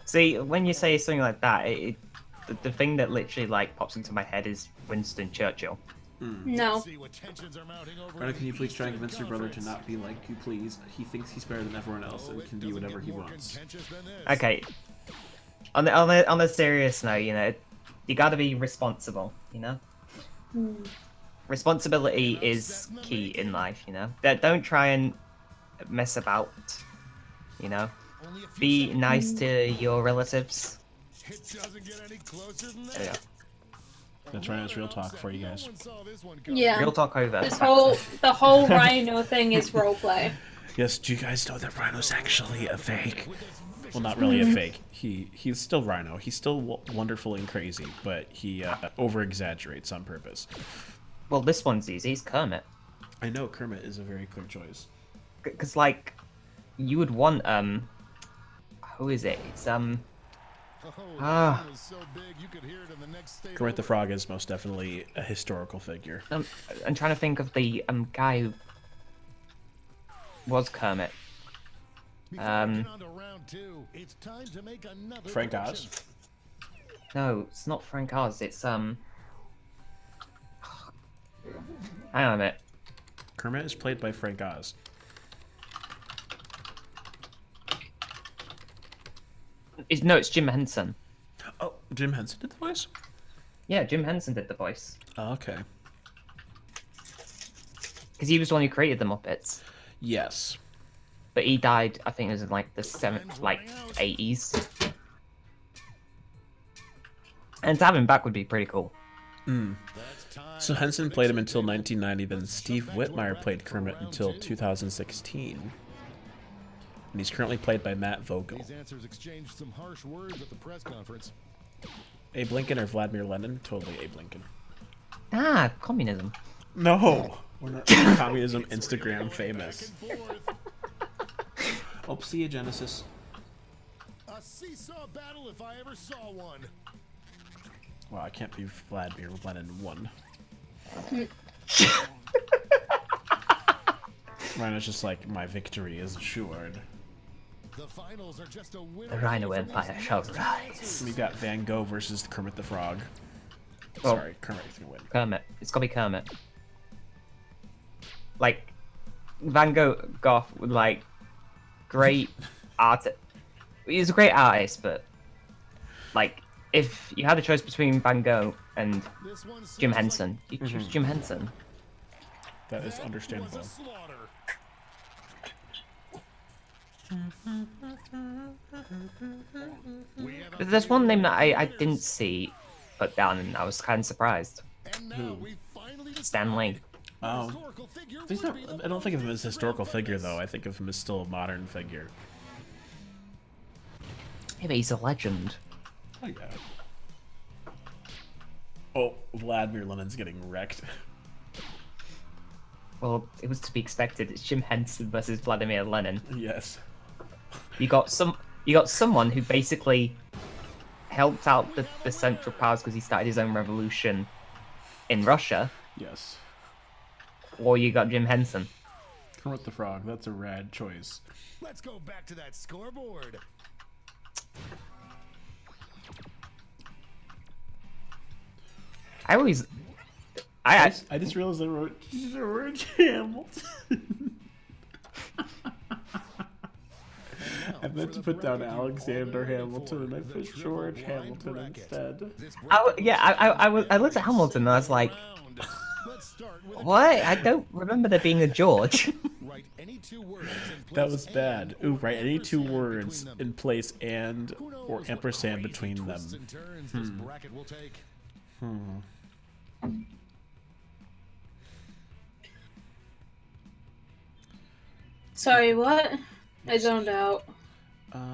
See, when you say something like that, the thing that literally like pops into my head is Winston Churchill. No. See what tensions are mounting over Rhino, in can you the please try and Eastern convince your brother to Conference. not be like you, please? He thinks he's better than everyone else and It can be doesn't whatever get he more wants. contentious than this. Okay. On a serious note, you know, you gotta be responsible, you know? Responsibility is key in life, you know? Don't try and mess about, you know? Only a few Be seconds. nice to your relatives. It doesn't get any closer than that. There you go. That's Rhino's real talk for you guys. No one saw this one coming. Yeah. Real talk over. The whole Rhino thing is roleplay. Yes, do you guys know that Rhino's actually a fake? Well, not really a fake. He's still Rhino. He's still wonderful and crazy, but he over-exaggerates on purpose. Well, this one's easy. It's Kermit. I know Kermit is a very clear choice. Because, like, you would want, who is it? It's, Oh, Ah. that was so big you could hear it in the next state Kermit the over. Frog is most definitely a historical figure. I'm trying to think of the, guy who was Kermit. Before we get on to round two, it's time to make another Frank prediction. Oz? No, it's not Frank Oz. It's, hang on a minute. Kermit is played by Frank Oz. It's Jim Henson. Oh, Jim Henson did the voice? Yeah, Jim Henson did the voice. Oh, okay. Because he was the one who created the Muppets. Yes. But he died, I think it was in, like, the 80s. And to have him back would be pretty cool. That's time. So Henson played him until 1990, then Steve Whitmire played Kermit until 2016. And he's currently played by Matt Vogel. These answers exchanged some harsh words at the press conference. Abe Lincoln or Vladimir Lenin? Totally Abe Lincoln. Ah, communism. No! We're not communism Instagram famous. Back and forth. Oh, see you, Genesis. A seesaw battle if I ever saw one. Well, I can't be Vladimir Lenin 1. Rhino's just like, my victory is assured. The finals are just a winner. The Rhino Empire shall rise. We got Van Gogh versus Kermit the Frog. Well- Sorry, Kermit's gonna win. Kermit. It's gotta be Kermit. Like, Van Gogh, like, great art. He's a great artist, but, like, if you had a choice between Van Gogh and This one Jim sounds Henson, you choose Jim Henson. That is like understandable. was a slaughter. We have a There's one few name that I winners. didn't see put down, and I was kind of surprised. And now Who? we finally Stan Lee. Oh. historical figure He's would not, be the I don't think of him most as a historical Instagram figure, famous. though. I think of him as still a modern figure. Yeah, but he's a legend. Oh, yeah. Oh, Vladimir Lenin's getting wrecked. Well, it was to be expected. It's Jim Henson versus Vladimir Lenin. Yes. You got someone who basically helped out the Central Powers because he started his own revolution in Russia, Yes. or you got Jim Henson. Kermit the Frog, that's a rad choice. Let's go back to that scoreboard. I I just realized I wrote George Hamilton. I meant to put down Alexander Hamilton, and I put George Hamilton instead. I looked at Hamilton and I was like, what? I don't remember there being a George. Write any two words in That place was bad. and Ooh, write any two ampersand words between them. in place and Who knows or what ampersand crazy between them. twists and turns this bracket will take. Sorry, what? I zoned out.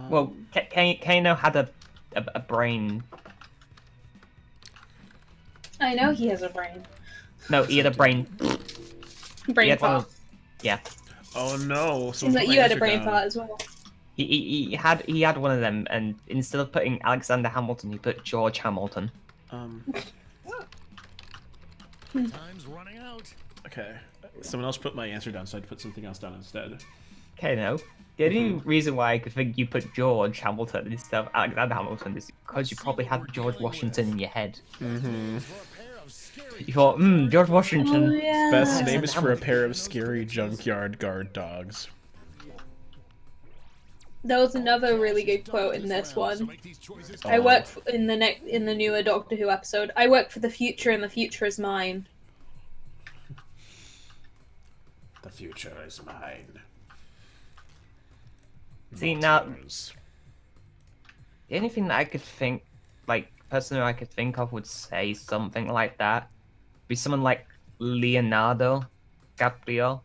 Well, Kano had a brain. I know he has a brain. No, he had a brain. He Brain had one fart. of- yeah. Oh no! Seems like you had a brain fart as well. He had one of them, and instead of putting Alexander Hamilton, he put George Hamilton. Time's running out. Okay. Someone else put my answer down, so I'd put something else down instead. Kano, the only reason why I could think you put George Hamilton instead of Alexander Hamilton is because you probably had George Washington in your head. You thought, George Washington. Oh, yeah. Best Alexander names for a Hamilton. pair of scary junkyard guard dogs. There was another really good quote in this So one. make these choices I work in the newer Doctor Who episode. I work for the future, and the future is mine. The future is mine. See, Not now- yours. The only thing that I could think, like, personally I could think of would say something like that. Be someone like Leonardo, Gabriel,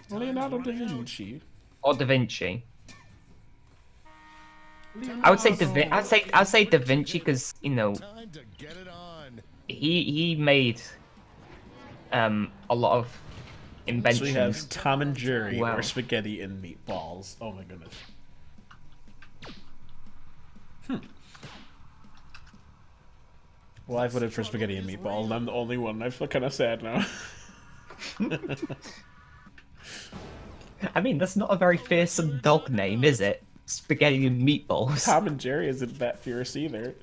Leonardo da Vinci. or Da Vinci. I would say I'd say Da Vinci because time to get it on. he made a lot of So inventions. we have Tom and Jerry Wow. or spaghetti and meatballs. Oh my goodness. Well, I voted for spaghetti and meatballs, and I'm the only one. I feel kind of sad now. I mean, that's not a very fearsome dog name, is it? Spaghetti and meatballs. Tom and Jerry isn't that fierce either.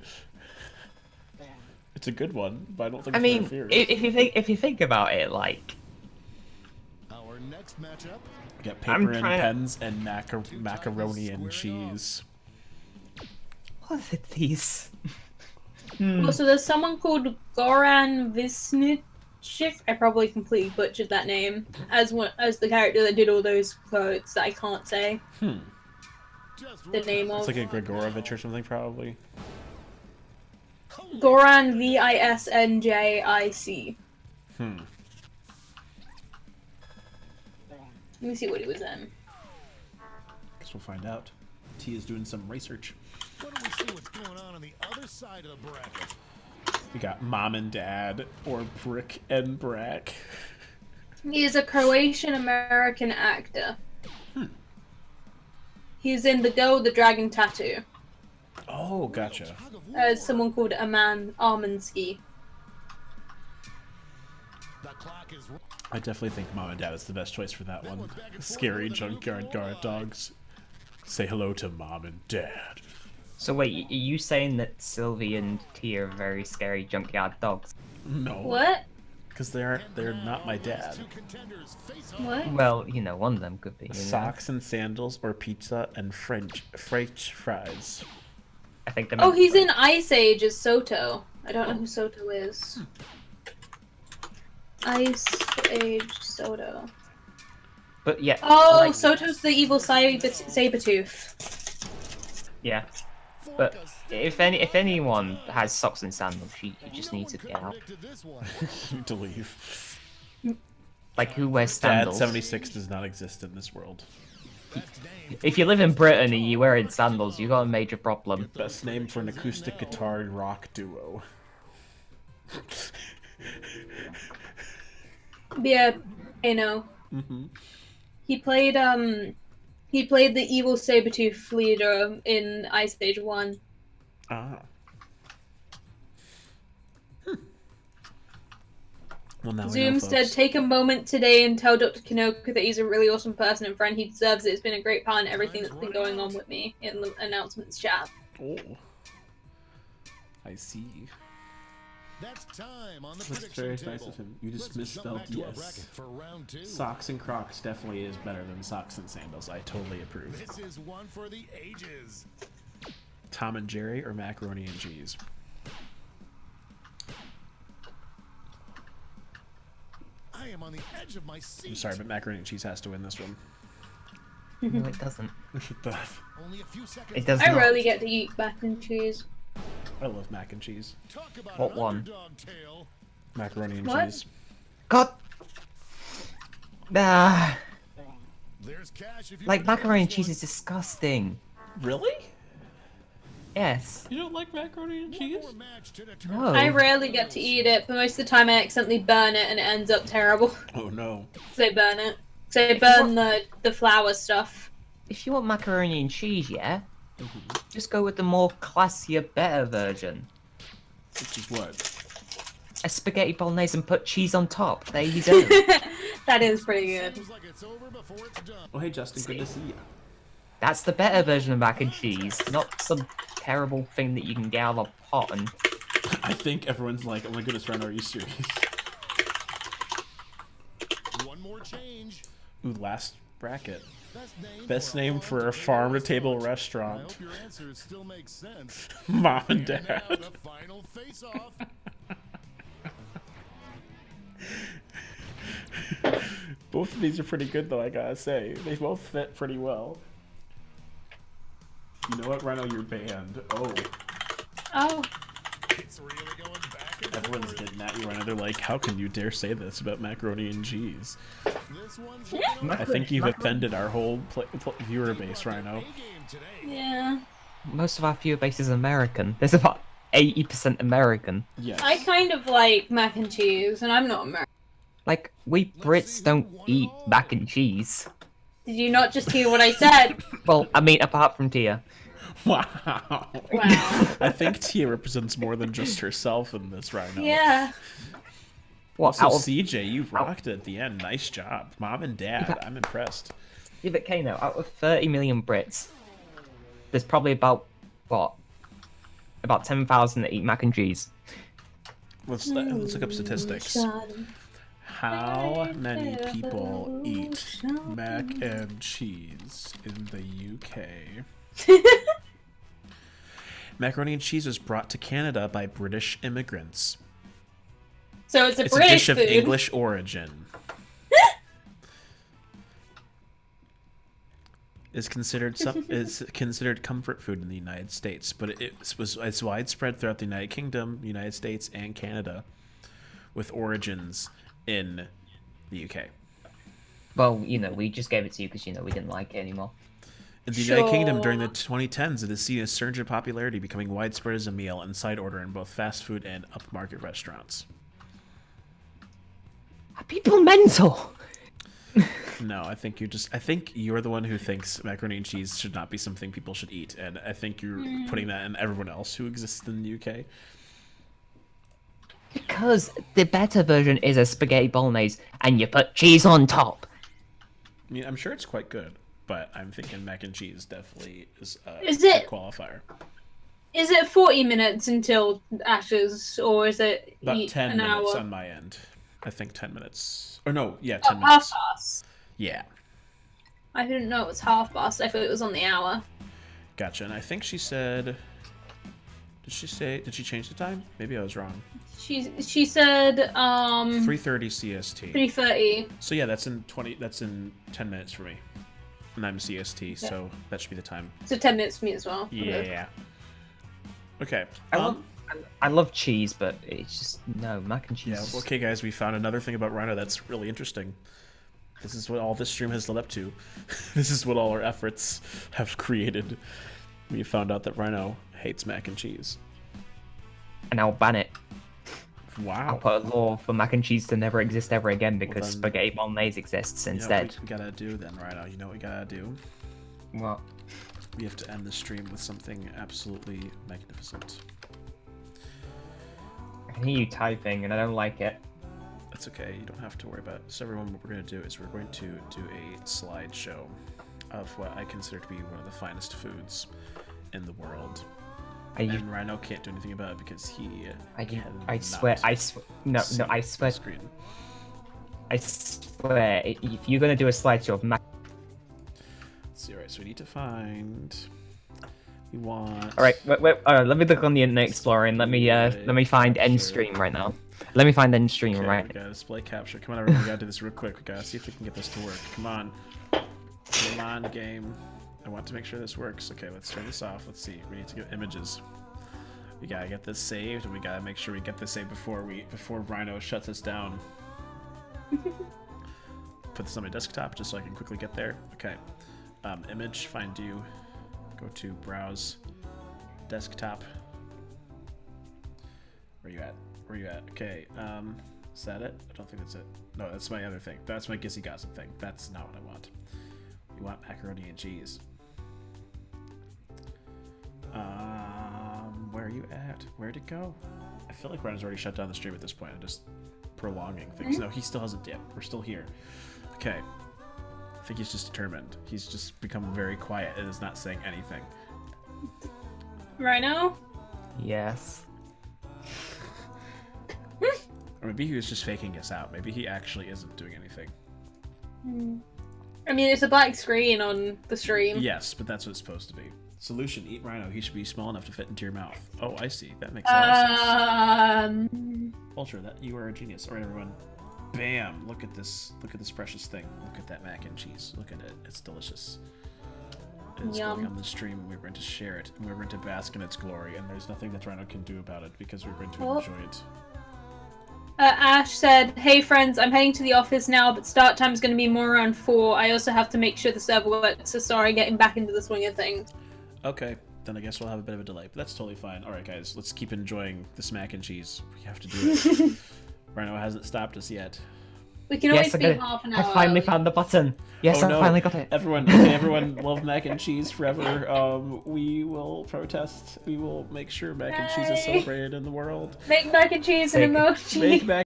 It's a good one, but I don't think I it's mean, very fierce. if you think about it, like, Our next matchup. We got I'm paper and trying to- pens and macaroni and cheese. what are these? Also, there's someone called Goran Visnichik. I probably completely butchered that name as the character that did all those quotes that I can't say Just the name It's of. like a Grigorovich or something, probably. Goran Visnjic. Hmm. Let me see what he was in. Guess we'll find out. T is doing some research. Why don't we see what's going on the other side of the bracket? We got Mom and Dad, or Brick and Brack. He is a Croatian American actor. He's in The Girl with the Dragon Tattoo Oh, gotcha. Tug of war. as someone called Aman Armansky. The clock is I definitely think Mom and Dad is the best choice for that one. Scary junkyard guard dogs. Say hello to Mom and Dad. So wait, are you saying that Sylvie and T are very scary junkyard dogs? No. What? Because they're not my dad. two contenders face off. What? Well, you know, one of them could be. You know? Socks and sandals, or pizza and French fries. I think. Oh, he's in Ice Age as Soto. I don't know who Soto is. Ice Age Soto. But yeah. Oh, like, Soto's the evil Sabertooth. yeah. But if anyone has socks and sandals, you just need to get out. Need to leave. Like, who wears Dad sandals? 76 does not exist in this world. If you live in Britain and you're wearing sandals, you got a major problem. Best name for an acoustic guitar rock duo. Yeah, I know. Mm-hmm. He played the evil Sabretooth leader in Ice Age 1. Ah. Well, now we know, Zoomstead, folks. take a moment today and tell Dr. Kanoka that he's a really awesome person and friend. He deserves it. It's been a great part in everything that's been going on with me in the announcements chat. Oh. I see. That's time on the That's prediction very table. nice of him. You just Let's jump misspelled back to our yes. bracket for round 2. Socks and Crocs definitely is better than socks and sandals. I totally approve. This is one for the ages. Tom and Jerry or macaroni and cheese? I am on the edge of my seat. I'm sorry, but macaroni and cheese has to win this one. No, it doesn't. Only a few seconds. It does I not. rarely get to eat mac and cheese. I love mac and cheese. Talk about What an one? underdog tale. Macaroni and What? cheese. God. Ah, There's cash if you like can macaroni and get cheese this is disgusting. Really? Yes. You don't like macaroni and one. cheese? One more match to determine. No. I rarely get to eat it, but most of the time I accidentally burn it and it ends up terrible. Oh no. So I burn it. So I burn the flour stuff. If you want macaroni and cheese, yeah, just go with the more classier, better version. Which is what? A spaghetti bolognese and put cheese on top. There you go. That is pretty good. Seems like it's over before it's done. Oh hey Justin, good to see you. That's the better version of mac and cheese, not some terrible thing that you can get out of a pot and... I think everyone's like, oh my goodness, Rhino, are you serious? One more change. Ooh, last bracket. Best name for a farm-to-table I restaurant. hope your answers still make sense. Mom and And now Dad. the final face-off. Both of these are pretty good though, I gotta say. They both fit pretty well. You know what, Rhino, you're banned. Oh. Oh, It's really going back and Everyone's forth. getting at you, Rhino. They're like, how can you dare say this about macaroni and cheese? This one's looking I think you've offended our whole viewer base, Rhino. A game today. yeah. Most of our viewer base is American. There's about 80% American. Yes. I kind of like mac and cheese, and I'm not American. Like, we Brits don't eat mac and cheese. Did you not just hear what I said? Well, I mean, apart from Tia. Wow. Wow. I think Tia represents more than just herself in this, Rhino. Yeah. What, Also, out of... CJ, you rocked it at the end. Nice job. Mom and Dad, I'm impressed. Yeah, but Kano, out of 30 million Brits, there's probably about, what? About 10,000 that eat mac and cheese. Let's look up statistics. How many people eat mac and cheese in the UK? Macaroni and cheese was brought to Canada by British immigrants. So it's a It's a British dish of food. English origin. Is considered comfort food in the United States, but it's widespread throughout the United Kingdom, United States, and Canada, with origins in the UK. Well, you know, we just gave it to you because, you know, we didn't like it anymore. In the United Kingdom during the Sure. 2010s, it has seen a surge in popularity, becoming widespread as a meal and side order in both fast food and upmarket restaurants. Are people mental? No, I think you're the one who thinks macaroni and cheese should not be something people should eat, and I think you're putting that in everyone else who exists in the UK. Because the better version is a spaghetti bolognese and you put cheese on top. I mean, I'm sure it's quite good, but I'm thinking mac and cheese definitely is Is a it- qualifier. Is it 40 minutes until Ashes, or is it About 10 an minutes hour? on my end. I think 10 minutes. Or no, yeah, Oh, 10 half minutes. past. Yeah, I didn't know it was half past. I thought it was on the hour. gotcha. And I think she said... Did she change the time? Maybe I was wrong. She said 3:30 CST. 3:30. So yeah, that's in 10 minutes for me. And I'm CST, so that should be the time. So 10 minutes for me as well. Yeah. Okay. I love cheese, but it's just no mac and cheese. Yeah. Okay, guys, we found another thing about Rhino that's really interesting. This is what all this stream has led up to. This is what all our efforts have created. We found out that Rhino hates mac and cheese. And I'll ban it. Wow. I'll put a law for mac and cheese to never exist ever again because then- spaghetti bolognese exists You know instead. what we gotta do then, Rhino? You know what we gotta do? What? We have to end the stream with something absolutely magnificent. I can hear you typing and I don't like it. That's okay, you don't have to worry about it. So everyone, what we're going to do is we're going to do a slideshow of what I consider to be one of the finest foods in the world. And Rhino can't do anything about it because he I swear, no, I swear, screen. I swear, if you're gonna do a slideshow of mac. Let's see, alright, so we need to find... We want... Alright, wait, let me look on the Internet Explorer and let me find end stream right now. Let me find end stream, Okay, right? we gotta display capture. Come on, everyone, we gotta do this real quick. We gotta see if we can get this to work. Come on. Come on, game. I want to make sure this works. Okay, let's turn this off. Let's see. We need to get images. We gotta get this saved, and we gotta make sure we get this saved before Rhino shuts us down. Put this on my desktop just so I can quickly get there. Okay. Image, find you. Go to browse desktop. Where you at? Where you at? Okay. Is that it? I don't think that's it. No, that's my other thing. That's my Gizzy Gossip thing. That's not what I want. We want macaroni and cheese. Where are you at? Where'd it go? I feel like Ryan's already shut down the stream at this point. I'm just prolonging things. No, he still hasn't yet. We're still here. Okay. I think he's just determined. He's just become very quiet and is not saying anything. Rhino? Yes. Or maybe he was just faking us out. Maybe he actually isn't doing anything. I mean, it's a black screen on the stream. Yes, but that's what it's supposed to be. Solution, eat Rhino. He should be small enough to fit into your mouth. Oh, I see. That makes a lot of sense. Ultra, that you are a genius. Alright, everyone. Bam! Look at this. Look at this precious thing. Look at that mac and cheese. Look at it. It's delicious. It's going on the stream, and we're going to share it, and we're going to bask in its glory, and there's nothing that Rhino can do about it because we're going to enjoy it. Ash said, "Hey friends, I'm heading to the office now, but start time's going to be more around 4. I also have to make sure the server works, so sorry getting back into the swing of things." Okay, then I guess we'll have a bit of a delay, but that's totally fine. Alright guys, let's keep enjoying this mac and cheese. We have to do it. Rhino hasn't stopped us yet. We can always Yes, be half an hour. I finally found the button. Yes, Oh, I no. finally got it. Everyone, okay, everyone love mac and cheese forever. We will protest. We will make sure mac and cheese is Yay. celebrated in the world. Make mac and cheese an Make- emoji. Make mac